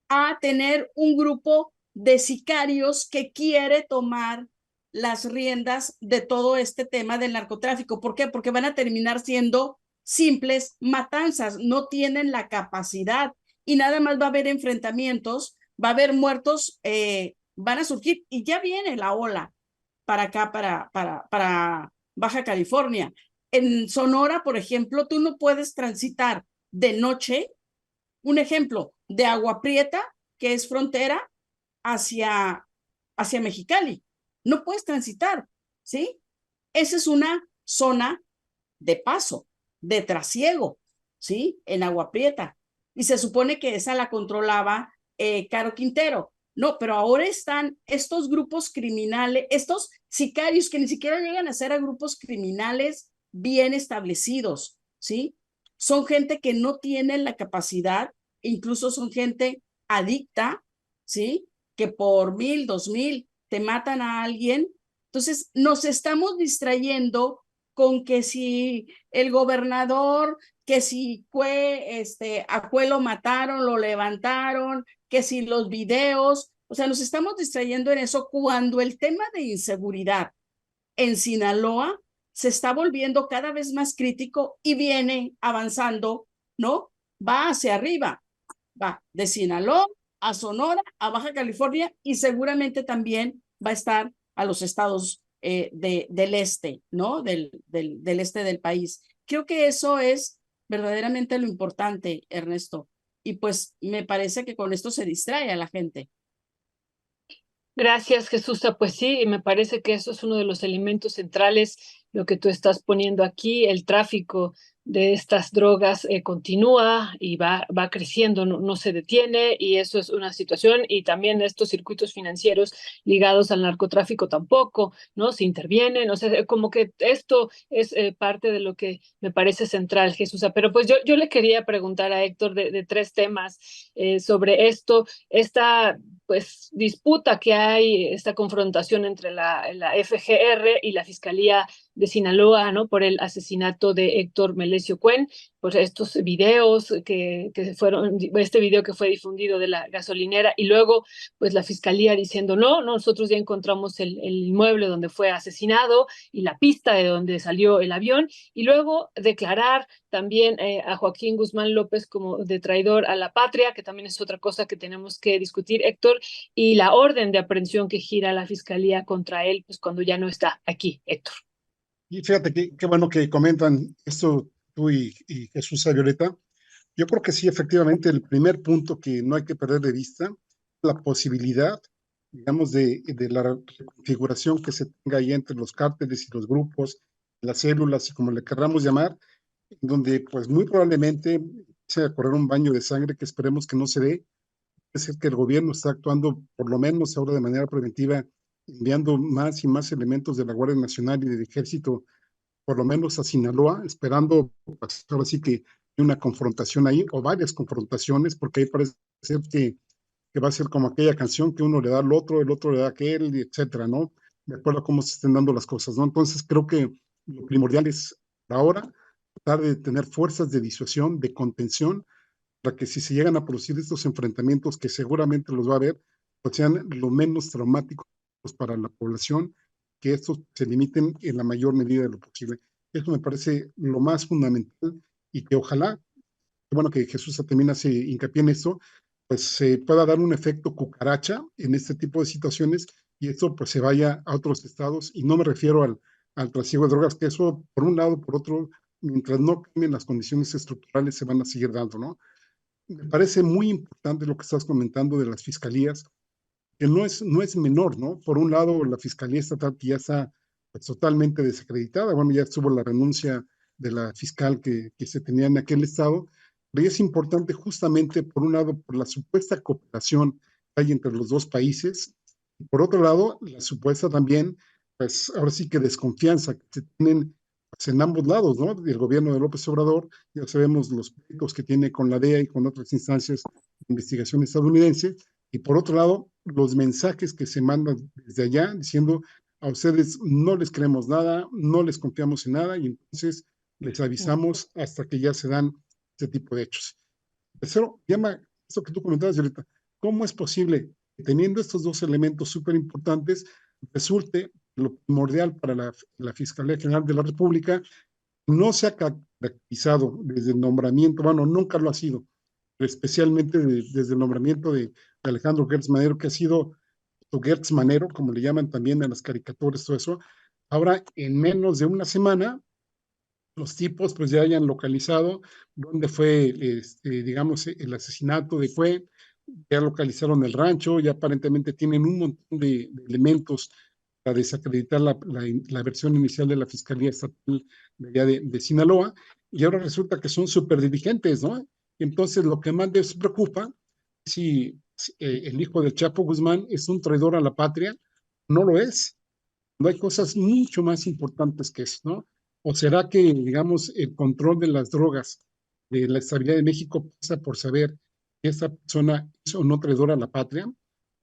A tener un grupo de sicarios que quiere tomar las riendas de todo este tema del narcotráfico. ¿Por qué? Porque van a terminar siendo simples matanzas, no tienen la capacidad y nada más va a haber enfrentamientos, va a haber muertos, van a surgir y ya viene la ola para acá, para Baja California. En Sonora, por ejemplo, tú no puedes transitar de noche, un ejemplo, de Agua Prieta, que es frontera, hacia Mexicali. No puedes transitar, ¿sí? Esa es una zona de paso, de trasiego, ¿sí? En Agua Prieta. Y se supone que esa la controlaba Caro Quintero. No, pero ahora están estos grupos criminales, estos sicarios que ni siquiera llegan a ser a grupos criminales bien establecidos, ¿sí? Son gente que no tiene la capacidad, incluso son gente adicta, ¿sí? Que por 1,000, 2,000 te matan a alguien. Entonces, nos estamos distrayendo con que si el gobernador, que si a Cue lo mataron, lo levantaron, que si los videos, o sea, nos estamos distrayendo en eso cuando el tema de inseguridad en Sinaloa se está volviendo cada vez más crítico y viene avanzando, ¿no? Va hacia arriba, va de Sinaloa a Sonora, a Baja California y seguramente también va a estar a los estados del este, ¿no? Del este del país. Creo que eso es verdaderamente lo importante, Ernesto. Y pues me parece que con esto se distrae a la gente. Gracias, Jesús. Pues sí, me parece que eso es uno de los elementos centrales, lo que tú estás poniendo aquí. El tráfico de estas drogas continúa y va creciendo, no se detiene, y eso es una situación. Y también estos circuitos financieros ligados al narcotráfico tampoco, ¿no? Se intervienen. O sea, como que esto es parte de lo que me parece central, Jesús. Pero pues yo le quería preguntar a Héctor de tres temas sobre esto. Esta pues disputa que hay, esta confrontación entre la FGR y la Fiscalía de Sinaloa, ¿no? Por el asesinato de Héctor Melesio Cuen, pues estos videos que fueron, este video que fue difundido de la gasolinera, y luego pues la Fiscalía diciendo, no, nosotros ya encontramos el inmueble donde fue asesinado y la pista de donde salió el avión, y luego declarar también a Joaquín Guzmán López como de traidor a la patria, que también es otra cosa que tenemos que discutir, Héctor, y la orden de aprehensión que gira la Fiscalía contra él, pues cuando ya no está aquí, Héctor. Y fíjate qué bueno que comentan esto tú y Jesús y Violeta. Yo creo que sí, efectivamente, el primer punto que no hay que perder de vista, la posibilidad, digamos, de la reconfiguración que se tenga ahí entre los cárteles y los grupos, las células y como le querramos llamar, donde pues muy probablemente se va a correr un baño de sangre que esperemos que no se dé. Es decir, que el gobierno está actuando, por lo menos ahora de manera preventiva, enviando más y más elementos de la Guardia Nacional y del Ejército, por lo menos a Sinaloa, esperando, pues, ahora sí que una confrontación ahí, o varias confrontaciones, porque ahí parece ser que va a ser como aquella canción que uno le da al otro, el otro le da a aquel, y etcétera, ¿no? De acuerdo a cómo se estén dando las cosas, ¿no? Entonces creo que lo primordial es ahora tratar de tener fuerzas de disuasión, de contención, para que si se llegan a producir estos enfrentamientos, que seguramente los va a haber, pues sean lo menos traumáticos para la población, que estos se limiten en la mayor medida de lo posible. Eso me parece lo más fundamental y que ojalá, bueno, que Jesús también hace hincapié en eso, pues se pueda dar un efecto cucaracha en este tipo de situaciones y esto pues se vaya a otros estados y no me refiero al trasiego de drogas, que eso por un lado, por otro, mientras no cambien las condiciones estructurales se van a seguir dando, ¿no? Me parece muy importante lo que estás comentando de las fiscalías, que no es menor, ¿no? Por un lado, la Fiscalía Estatal que ya está pues, totalmente desacreditada, bueno, ya estuvo la renuncia de la fiscal que se tenía en aquel estado, pero es importante justamente, por un lado, por la supuesta cooperación que hay entre los dos países, y por otro lado, la supuesta también, pues ahora sí que desconfianza que se tienen pues, en ambos lados, ¿no? Del gobierno de López Obrador, ya sabemos los pleitos que tiene con la DEA y con otras instancias de investigación estadounidense, y por otro lado, los mensajes que se mandan desde allá diciendo a ustedes no les creemos nada, no les confiamos en nada y entonces les avisamos hasta que ya se dan este tipo de hechos. Tercero, llama eso que tú comentabas ahorita, ¿cómo es posible que teniendo estos dos elementos súper importantes resulte lo primordial para la Fiscalía General de la República no se ha caracterizado desde el nombramiento, bueno, nunca lo ha sido, pero especialmente desde el nombramiento de Alejandro Gertz Manero, que ha sido Gertz Manero, como le llaman también en las caricaturas, todo eso. Ahora, en menos de una semana, los tipos pues ya hayan localizado dónde fue, digamos, el asesinato de Cue, ya localizaron el rancho, ya aparentemente tienen un montón de elementos para desacreditar la versión inicial de la Fiscalía Estatal de, allá de Sinaloa, y ahora resulta que son súper dirigentes, ¿no? Entonces, lo que más les preocupa, si el hijo del Chapo Guzmán es un traidor a la patria, no lo es. No hay cosas mucho más importantes que eso, ¿no? ¿O será que, digamos, el control de las drogas, de la estabilidad de México, pasa por saber que esta persona es o no traidora a la patria?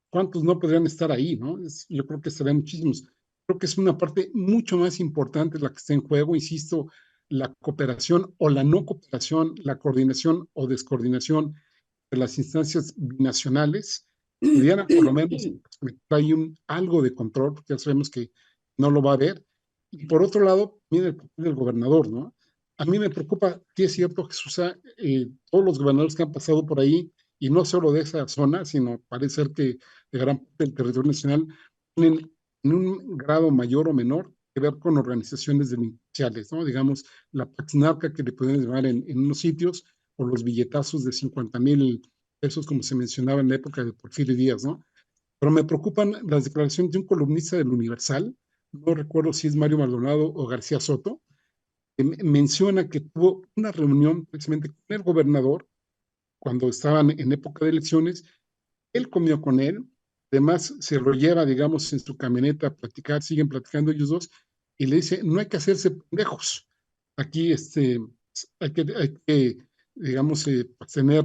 ¿Cuántos no podrían estar ahí, no? Yo creo que estarían muchísimos. Creo que es una parte mucho más importante la que está en juego, insisto, la cooperación o la no cooperación, la coordinación o descoordinación de las instancias binacionales, pudieran por lo menos hay algo de control, porque ya sabemos que no lo va a haber. Y por otro lado, viene el papel del gobernador, ¿no? A mí me preocupa, que es cierto, Jesús, todos los gobernadores que han pasado por ahí, y no solo de esa zona, sino parece ser que de gran parte del territorio nacional, tienen en un grado mayor o menor que ver con organizaciones delincuenciales, ¿no? Digamos, la paxnarca que le pueden llamar en unos sitios, o los billetazos de 50,000 pesos, como se mencionaba en la época de Porfirio Díaz, ¿no? Pero me preocupan las declaraciones de un columnista del Universal, no recuerdo si es Mario Maldonado o García Soto, que menciona que tuvo una reunión precisamente con el gobernador cuando estaban en época de elecciones, él comió con él, además se lo lleva, digamos, en su camioneta a platicar, siguen platicando ellos dos, y le dice, no hay que hacerse pendejos, aquí hay que digamos, tener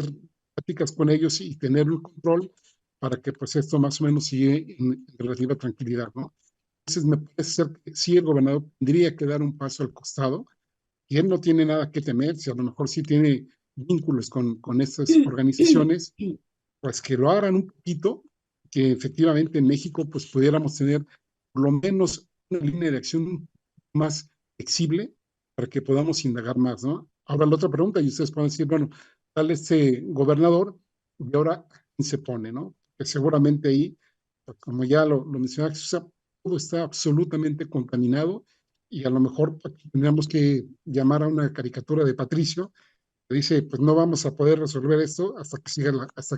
pláticas con ellos y tener un control para que pues esto más o menos sigue en relativa tranquilidad, ¿no? Entonces me parece ser que sí el gobernador tendría que dar un paso al costado y él no tiene nada que temer, si a lo mejor sí tiene vínculos con estas organizaciones, pues que lo hagan un poquito, que efectivamente en México pues pudiéramos tener por lo menos una línea de acción más flexible para que podamos indagar más, ¿no? Ahora la otra pregunta, y ustedes pueden decir, bueno, tal este gobernador, y ahora ¿quién se pone, no? Que seguramente ahí, pues, como ya lo mencionaba Jesús, todo está absolutamente contaminado y a lo mejor aquí tendríamos que llamar a una caricatura de Patricio que dice, pues no vamos a poder resolver esto hasta que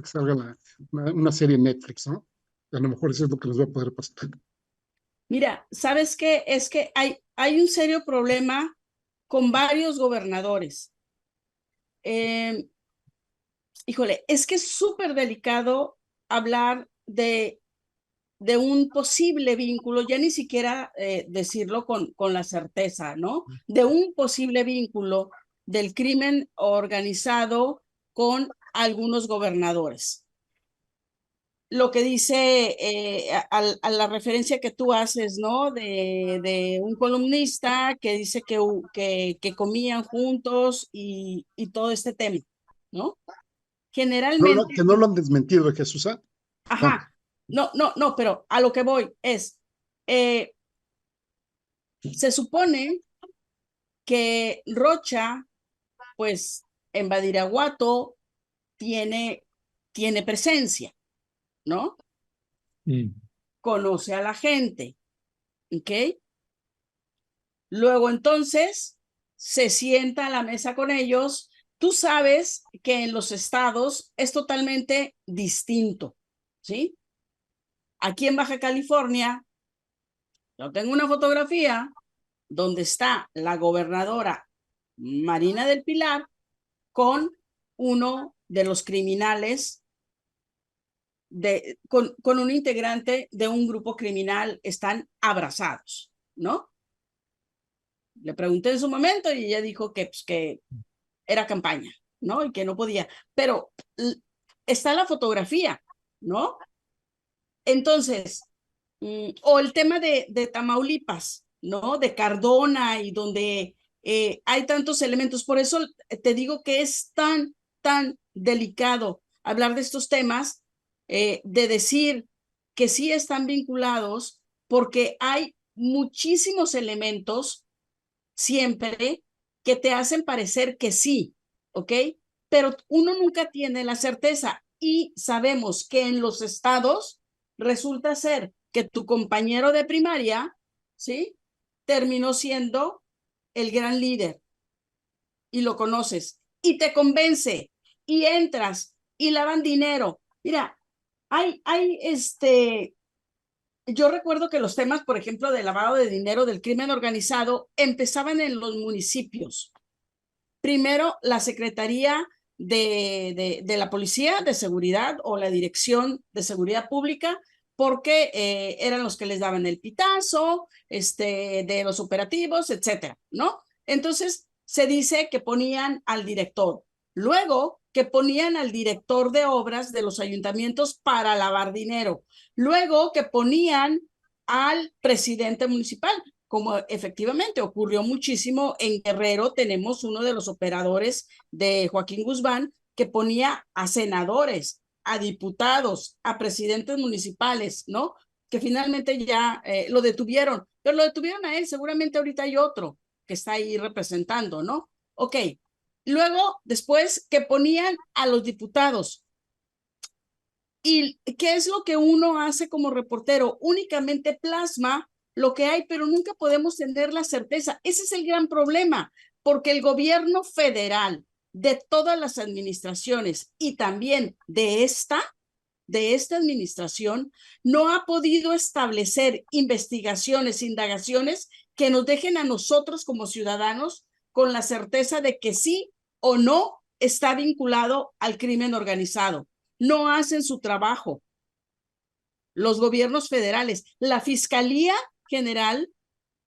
salga una serie en Netflix, ¿no? A lo mejor eso es lo que nos va a poder pasar. Mira, ¿sabes qué? Es que hay un serio problema con varios gobernadores. Híjole, es que es súper delicado hablar de un posible vínculo, ya ni siquiera decirlo con la certeza, ¿no? De un posible vínculo del crimen organizado con algunos gobernadores. Lo que dice a la referencia que tú haces, ¿no? De un columnista que dice que comían juntos y todo este tema, ¿no? Generalmente, Que no lo han desmentido, Jesús. Ah, ajá, no, pero a lo que voy es, eh, se supone que Rocha, pues en Badiraguato tiene presencia, ¿no? Mm. Conoce a la gente, ¿ok? Luego entonces se sienta a la mesa con ellos. Tú sabes que en los estados es totalmente distinto, ¿sí? Aquí en Baja California, yo tengo una fotografía donde está la gobernadora Marina del Pilar con uno de los criminales, con un integrante de un grupo criminal, están abrazados, ¿no? Le pregunté en su momento y ella dijo que, pues, que era campaña, ¿no? Y que no podía. Pero está la fotografía, ¿no? Entonces, o el tema de Tamaulipas, ¿no? De Cardona y donde hay tantos elementos. Por eso te digo que es tan delicado hablar de estos temas, de decir que sí están vinculados, porque hay muchísimos elementos siempre que te hacen parecer que sí, ¿ok? Pero uno nunca tiene la certeza y sabemos que en los estados resulta ser que tu compañero de primaria, ¿sí? Terminó siendo el gran líder y lo conoces y te convence y entras y lavan dinero. Mira, yo recuerdo que los temas, por ejemplo, de lavado de dinero del crimen organizado empezaban en los municipios. Primero, la Secretaría de la Policía de Seguridad o la Dirección de Seguridad Pública, porque eran los que les daban el pitazo, de los operativos, etcétera, ¿no? Entonces, se dice que ponían al director. Luego, que ponían al director de obras de los ayuntamientos para lavar dinero. Luego, que ponían al presidente municipal, como efectivamente ocurrió muchísimo en Guerrero. Tenemos uno de los operadores de Joaquín Guzmán que ponía a senadores, a diputados, a presidentes municipales, ¿no? Que finalmente ya lo detuvieron, pero lo detuvieron a él. Seguramente ahorita hay otro que está ahí representando, ¿no? Ok. Luego, después, que ponían a los diputados. ¿Y qué es lo que uno hace como reportero? Únicamente plasma lo que hay, pero nunca podemos tener la certeza. Ese es el gran problema, porque el gobierno federal, de todas las administraciones y también de esta administración, no ha podido establecer investigaciones, indagaciones que nos dejen a nosotros como ciudadanos con la certeza de que sí o no está vinculado al crimen organizado. No hacen su trabajo. Los gobiernos federales, la Fiscalía General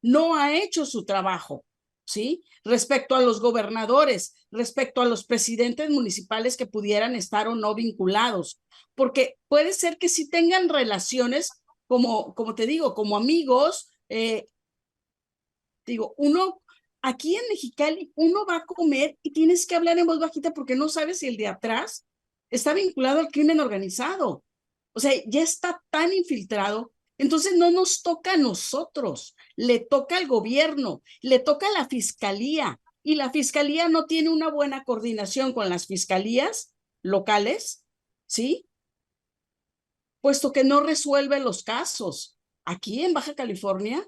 no ha hecho su trabajo, ¿sí? Respecto a los gobernadores, respecto a los presidentes municipales que pudieran estar o no vinculados, porque puede ser que sí tengan relaciones, como te digo, como amigos. Digo, uno, aquí en Mexicali, uno va a comer y tienes que hablar en voz bajita porque no sabes si el de atrás está vinculado al crimen organizado. O sea, ya está tan infiltrado. Entonces no nos toca a nosotros, le toca al gobierno, le toca a la fiscalía, y la fiscalía no tiene una buena coordinación con las fiscalías locales, ¿sí? Puesto que no resuelve los casos. Aquí en Baja California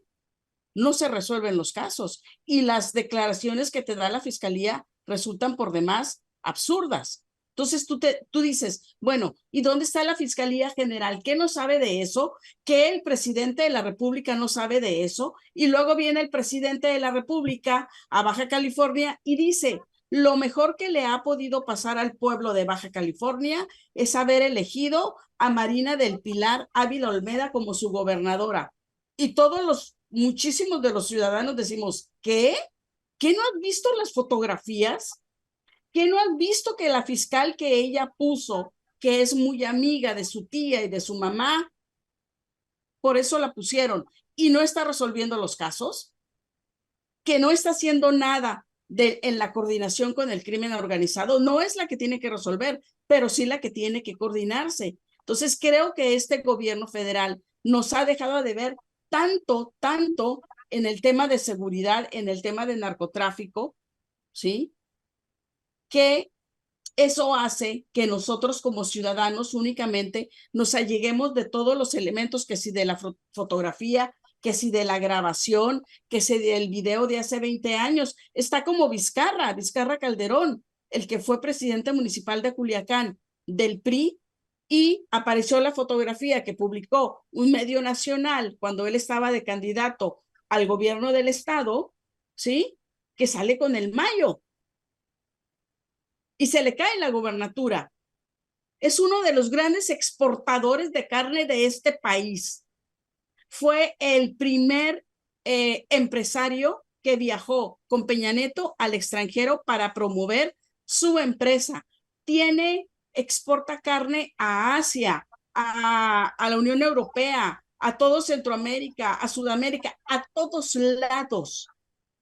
no se resuelven los casos y las declaraciones que te da la fiscalía resultan por demás absurdas. Entonces tú dices, bueno, ¿y dónde está la Fiscalía General? ¿Qué no sabe de eso? ¿Qué el presidente de la República no sabe de eso? Y luego viene el presidente de la República a Baja California y dice, lo mejor que le ha podido pasar al pueblo de Baja California es haber elegido a Marina del Pilar Ávila Olmeda como su gobernadora. Y muchísimos de los ciudadanos decimos, ¿qué? ¿Qué no has visto las fotografías? ¿Qué no has visto que la fiscal que ella puso, que es muy amiga de su tía y de su mamá, por eso la pusieron y no está resolviendo los casos? ¿Que no está haciendo nada en la coordinación con el crimen organizado. No es la que tiene que resolver, pero sí la que tiene que coordinarse. Entonces, creo que este gobierno federal nos ha dejado de ver tanto en el tema de seguridad, en el tema de narcotráfico, ¿sí? Que eso hace que nosotros como ciudadanos únicamente nos alleguemos de todos los elementos, que si de la fotografía, que si de la grabación, que si del video de hace 20 años. Está como Vizcarra Calderón, el que fue presidente municipal de Culiacán del PRI, y apareció la fotografía que publicó un medio nacional cuando él estaba de candidato al gobierno del estado, ¿sí? Que sale con el Mayo y se le cae la gobernatura. Es uno de los grandes exportadores de carne de este país. Fue el primer empresario que viajó con Peña Nieto al extranjero para promover su empresa. Exporta carne a Asia, a la Unión Europea, a todo Centroamérica, a Sudamérica, a todos lados.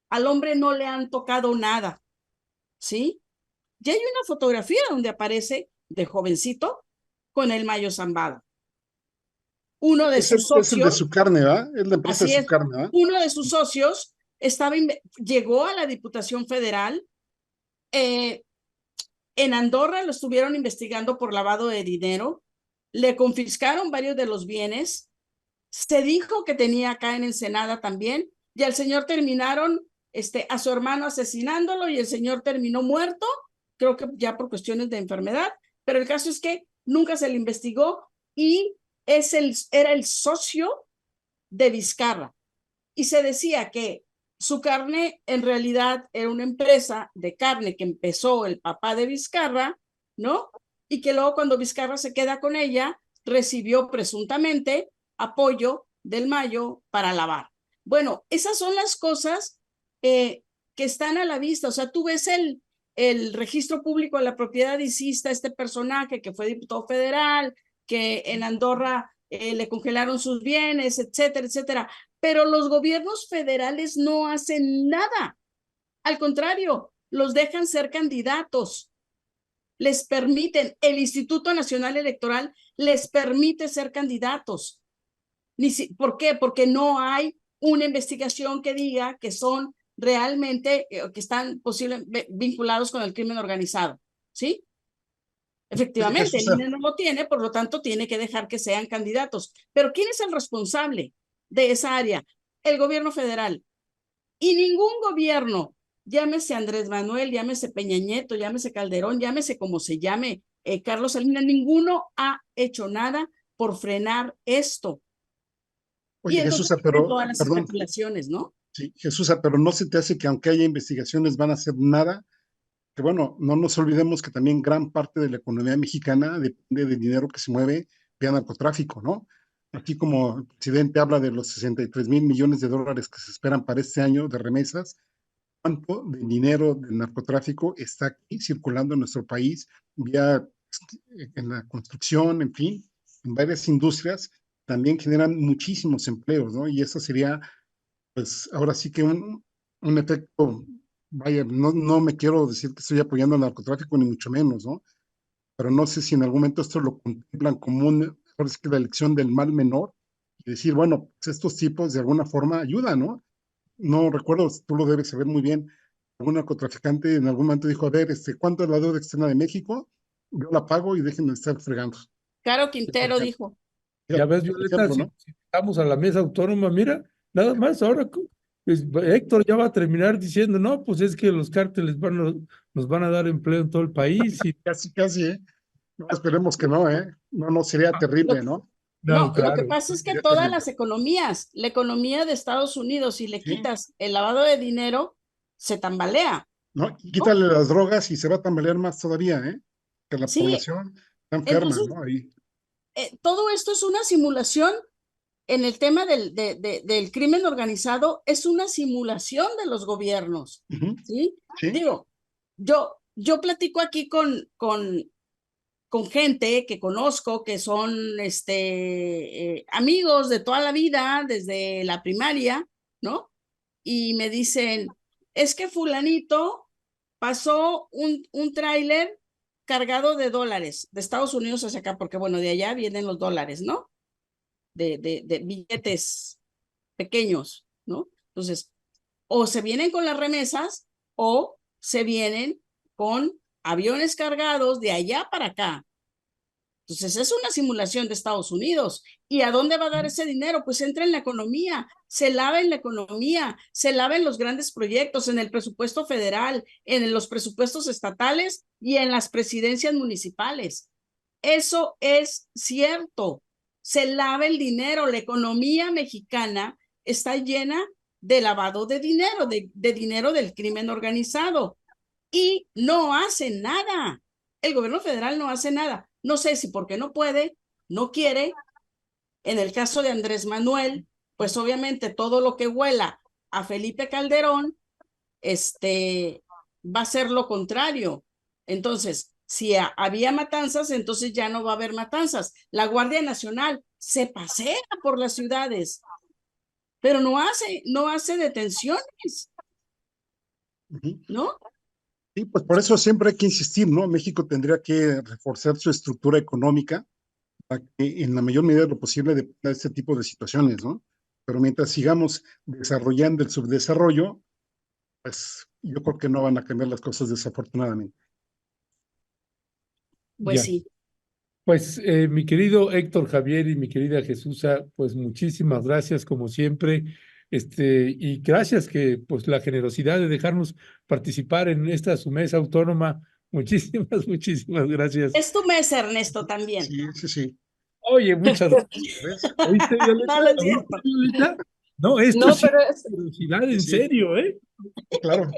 Al hombre no le han tocado nada, ¿sí? Y hay una fotografía donde aparece de jovencito con el Mayo Zambada. Uno de sus Es el de socios, su carne, ¿verdad? Es la empresa de así su es, carne, ¿verdad? uno de sus socios llegó a la Diputación Federal. En Andorra lo estuvieron investigando por lavado de dinero, le confiscaron varios de los bienes, se dijo que tenía acá en Ensenada también, y al señor terminaron a su hermano asesinándolo, y el señor terminó muerto, creo que ya por cuestiones de enfermedad, pero el caso es que nunca se le investigó, y era el socio de Vizcarra. Y se decía que su carne en realidad era una empresa de carne que empezó el papá de Vizcarra, ¿no? Y que luego cuando Vizcarra se queda con ella, recibió presuntamente apoyo del Mayo para lavar. Bueno, esas son las cosas que están a la vista. O sea, tú ves el registro público de la propiedad, hiciste este personaje que fue diputado federal, que en Andorra le congelaron sus bienes, etcétera, etcétera. Pero los gobiernos federales no hacen nada. Al contrario, los dejan ser candidatos. Les permiten, el Instituto Nacional Electoral les permite ser candidatos. ¿Por qué? Porque no hay una investigación que diga que son realmente, que están posiblemente vinculados con el crimen organizado. ¿Sí? Efectivamente, el INE no lo tiene, por lo tanto tiene que dejar que sean candidatos. Pero ¿quién es el responsable de esa área? El gobierno federal. Y ningún gobierno, llámese Andrés Manuel, llámese Peña Nieto, llámese Calderón, llámese como se llame Carlos Salinas, ninguno ha hecho nada por frenar esto. Oye, y Jesús, pero, todas las perdón. especulaciones, ¿no? Sí, Jesús, pero no se te hace que aunque haya investigaciones van a hacer nada, que bueno, no nos olvidemos que también gran parte de la economía mexicana depende del dinero que se mueve vía narcotráfico, ¿no? Aquí como el presidente habla de los 63,000 millones de dólares que se esperan para este año de remesas, ¿cuánto de dinero del narcotráfico está aquí circulando en nuestro país vía en la construcción, en fin, en varias industrias? También generan muchísimos empleos, ¿no? Y eso sería, pues, ahora sí que un efecto, vaya, no me quiero decir que estoy apoyando el narcotráfico, ni mucho menos, ¿no? Pero no sé si en algún momento esto lo contemplan como ahora sí que la elección del mal menor, y decir, bueno, pues estos tipos de alguna forma ayudan, ¿no? No recuerdo, tú lo debes saber muy bien, algún narcotraficante en algún momento dijo, a ver, ¿cuánto es la deuda externa de México? Yo la pago y déjenme estar fregando. Caro Quintero dijo. Ya ves, Por Violeta, ejemplo, ¿no? si estamos a la mesa autónoma, mira, nada más ahora pues, Héctor ya va a terminar diciendo, no, pues es que los cárteles nos van a dar empleo en todo el país. Y, Casi, casi, ¿eh? No, esperemos que no, ¿eh? No, sería terrible, ¿no? No, no, lo que claro. pasa es que Sería todas terrible. las economías, la economía de Estados Unidos, si le Sí, quitas el lavado de dinero, se tambalea, ¿no? Y ¿no? quítale las drogas y se va a tambalear más todavía, ¿eh? Que la Sí, población está enferma, entonces ¿no? Ahí. todo esto es una simulación en el tema del crimen organizado, es una simulación de los gobiernos, Ujú. ¿sí? Sí, Digo, yo platico aquí con gente que conozco, que son amigos de toda la vida, desde la primaria, ¿no? Y me dicen, es que fulanito pasó un tráiler cargado de dólares de Estados Unidos hacia acá, porque bueno, de allá vienen los dólares, ¿no? De billetes pequeños, ¿no? Entonces, o se vienen con las remesas o se vienen con aviones cargados de allá para acá. Entonces, es una simulación de Estados Unidos. ¿Y a dónde va a dar ese dinero? Pues entra en la economía, se lava en la economía, se lava en los grandes proyectos, en el presupuesto federal, en los presupuestos estatales y en las presidencias municipales. Eso es cierto. Se lava el dinero. La economía mexicana está llena de lavado de dinero, de dinero del crimen organizado. Y no hace nada. El gobierno federal no hace nada. No sé si porque no puede, no quiere. En el caso de Andrés Manuel, pues obviamente todo lo que huela a Felipe Calderón, va a ser lo contrario. Entonces, si había matanzas, entonces ya no va a haber matanzas. La Guardia Nacional se pasea por las ciudades, pero no hace detenciones, Ujú. ¿no? Sí, pues por eso siempre hay que insistir, ¿no? México tendría que reforzar su estructura económica para que en la mayor medida de lo posible de este tipo de situaciones, ¿no? Pero mientras sigamos desarrollando el subdesarrollo, pues yo creo que no van a cambiar las cosas desafortunadamente. Pues Ya. sí. Pues mi querido Héctor Javier y mi querida Jesusa, pues muchísimas gracias como siempre, y gracias que pues la generosidad de dejarnos participar en esta su mesa autónoma. Muchísimas, muchísimas gracias. Es tu mes, Ernesto, también. Sí, sí, sí. Oye, muchas gracias. ¿Ves? ¿Oíste, Violeta? No, no es ¿Oíste, cierto. Violeta? No, esto No, sí pero es es, generosidad Sí, en sí, serio, ¿eh? claro.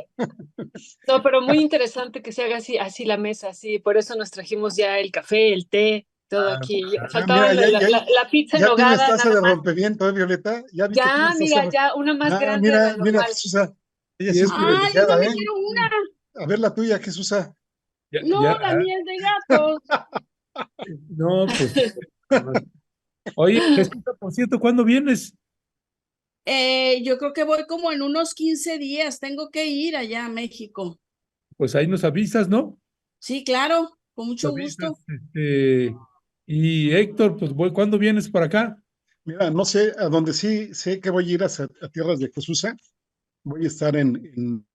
no, pero muy interesante que se haga así la mesa, así, por eso nos trajimos ya el café, el té, todo Ah, aquí. Mira, Faltaba la pizza en ya tienes nogada, taza nada de más. rompimiento, ¿eh, Violeta? Ya vi que Ya, tienes taza mira, de... ya una más Ah, grande de mira, la mira, normal. Jesús, ella sí es siempre. Ah, yo privilegiada, también ¿eh? quiero una. A ver la tuya, Jesús. Ya, No, ya, la mía es de gatos. no, pues. Oye, Jesús, por cierto, ¿cuándo vienes? Yo creo que voy como en unos 15 días. Tengo que ir allá a México. Pues ahí nos avisas, ¿no? Sí, claro, con Nos mucho avisas, gusto. y Héctor, pues ¿cuándo vienes para acá? Mira, no sé, a donde sí sé que voy a ir a tierras de Jesús, voy a estar en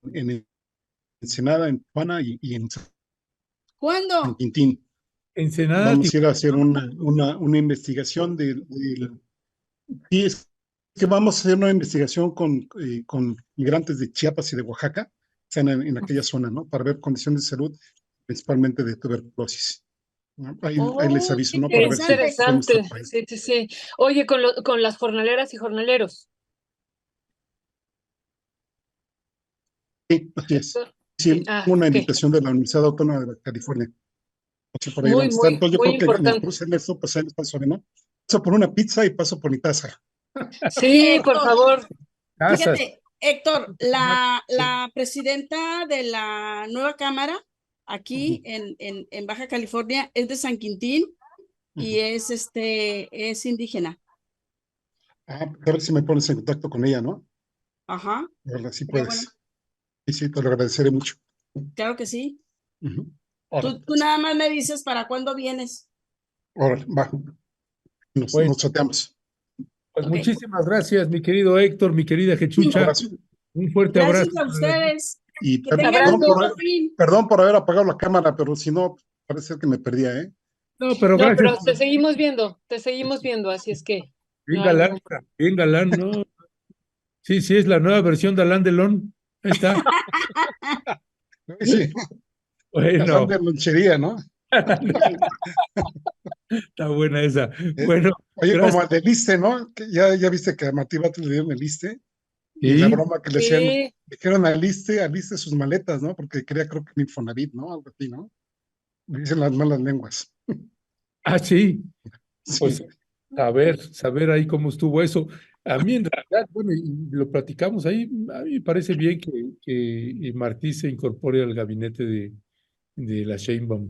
Ensenada, en Tijuana y en San ¿Cuándo? Quintín. Ensenada, Vamos a ir a Tijuana. hacer una investigación sí, es que vamos a hacer una investigación con migrantes de Chiapas y de Oaxaca, están en aquella zona, ¿no? Para ver condiciones de salud, principalmente de tuberculosis, ¿no? Ahí les Oh, qué aviso, ¿no? Qué Para ver si interesante. podemos interesante. trabajar. Sí, sí, sí. Oye, con las jornaleras y jornaleros. Sí, así es. Sí, Sí, una ok. invitación de la Universidad Autónoma de California. No sé por ahí Muy, dónde están. muy, Entonces yo muy creo que en el importante. cruce en esto, pues ahí les paso, ¿no? Paso por una pizza y paso por mi taza. Oye, Sí, por Héctor, favor. Casas. fíjate, Héctor, la presidenta de la nueva Cámara aquí Ujú, en Baja California es de San Quintín y ujú. es indígena. Ah, a ver si me pones en contacto con ella, ¿no? Ajá, Ahora sí sería bueno. puedes. Sí, sí, te lo agradeceré mucho. Claro que sí. Ujú. Órale, Tú nada más me dices para cuándo vienes. órale, va. Bueno, Nos chateamos. pues Ok. muchísimas gracias, mi querido Héctor, mi querida Un Jechucha. abrazo. Un fuerte abrazo Gracias a para las dos. ustedes. Y Que tengan un Abrazo. lindo fin. perdón por haber apagado la cámara, pero si no, parece ser que me perdía, ¿eh? No, pero No, gracias pero por te seguimos viendo, así es que bien no hay galán, ningún. bien galán, ¿no? Sí, sí, es la nueva versión de Alain Delon. Ahí está. Sí, Kazán Bueno, de lonchería, ¿no? está buena esa. Eh, Bueno, Oye, como gracias. al del Iste, ¿no? Que ya viste que a Martí Batres le dieron el Iste y la Sí, broma que le hacían, Sí, dijeron al Iste sus maletas, ¿no? Porque quería, creo que en Infonavit, ¿no? Algo así, ¿no? Dicen las malas lenguas. sí, Sí. pues saber ahí cómo estuvo eso. A mí en realidad, bueno, y lo platicamos ahí, a mí me parece bien que Martí se incorpore al gabinete de la Sheinbaum.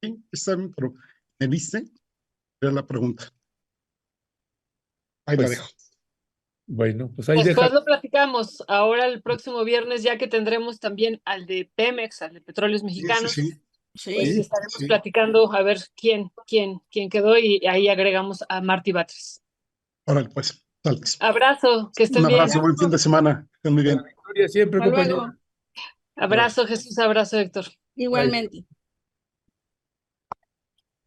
Sí, está bien, pero ¿me viste? Era la pregunta. Ahí la Pues dejo. Bueno, pues ahí Después deja. lo platicamos. Ahora el próximo viernes, ya que tendremos también al de Pemex, al de Petróleos Sí, Mexicanos, sí, pues Sí, Sí, estaremos sí. platicando a ver quién quedó y ahí agregamos a Martí Batres. Órale, pues. Dale, pues. Abrazo, que Un estén bien. abrazo, buen fin de semana. Estén muy bien. Victoria siempre, hasta compañero. luego. Abrazo, Jesús, abrazo, Héctor. Bye. Igualmente.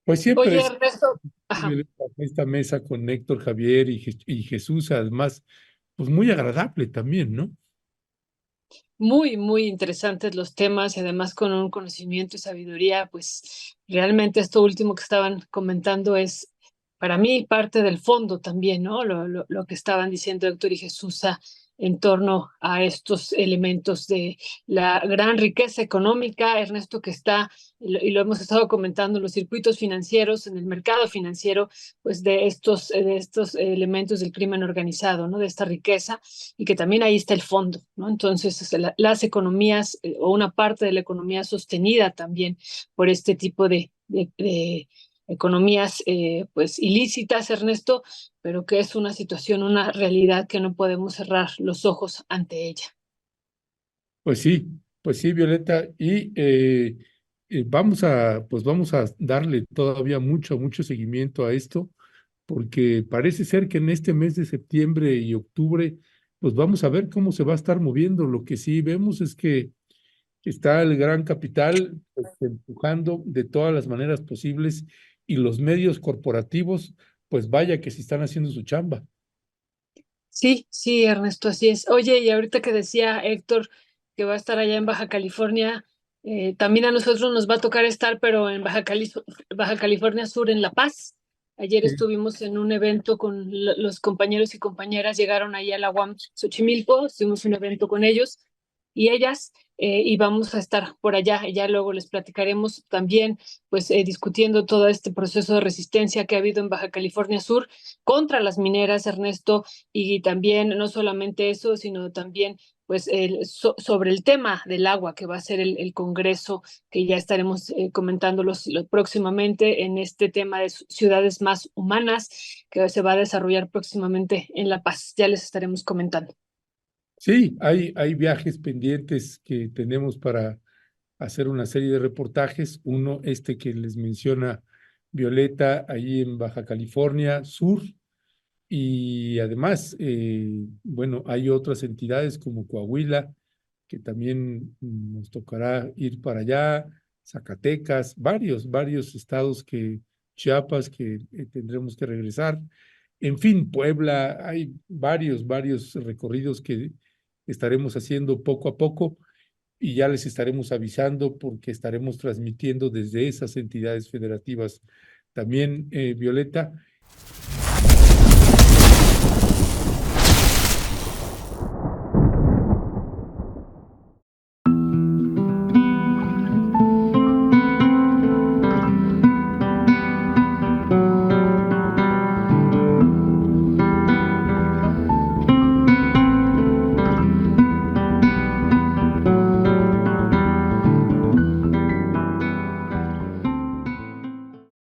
Pues siempre Oye, es Ernesto, ajá, esta mesa con Héctor, Javier y Jesús, además, pues muy agradable también, ¿no? muy interesantes los temas y además con un conocimiento y sabiduría, pues realmente esto último que estaban comentando es para mí parte del fondo también, ¿no? Lo que estaban diciendo Héctor y Jesús en torno a estos elementos de la gran riqueza económica, Ernesto, que está, y lo hemos estado comentando, en los circuitos financieros, en el mercado financiero, pues de estos elementos del crimen organizado, ¿no? De esta riqueza y que también ahí está el fondo, ¿no? Entonces, las economías o una parte de la economía sostenida también por este tipo de economías pues ilícitas, Ernesto, pero que es una situación, una realidad que no podemos cerrar los ojos ante ella. Pues sí, Violeta, y pues vamos a darle todavía mucho seguimiento a esto, porque parece ser que en este mes de septiembre y octubre, pues vamos a ver cómo se va a estar moviendo. Lo que sí vemos es que está el gran capital pues, empujando de todas las maneras posibles y los medios corporativos, pues vaya que se están haciendo su chamba. Sí, Ernesto, así es. Oye, y ahorita que decía Héctor que va a estar allá en Baja California, también a nosotros nos va a tocar estar, pero en Baja California Sur, en La Paz. Ayer Sí. estuvimos en un evento con los compañeros y compañeras, llegaron ahí a la UAM Xochimilco, estuvimos en un evento con ellos y ellas, y vamos a estar por allá, y ya luego les platicaremos también, pues discutiendo todo este proceso de resistencia que ha habido en Baja California Sur contra las mineras, Ernesto, y también no solamente eso, sino también pues sobre el tema del agua que va a ser el Congreso, que ya estaremos comentándolos próximamente en este tema de ciudades más humanas que se va a desarrollar próximamente en La Paz. Ya les estaremos comentando. Sí, hay viajes pendientes que tenemos para hacer una serie de reportajes. Uno, este que les menciona Violeta, ahí en Baja California Sur. Y además, bueno, hay otras entidades como Coahuila, que también nos tocará ir para allá, Zacatecas, varios estados Chiapas, que tendremos que regresar. En fin, Puebla, hay varios recorridos que estaremos haciendo poco a poco y ya les estaremos avisando porque estaremos transmitiendo desde esas entidades federativas también, Violeta.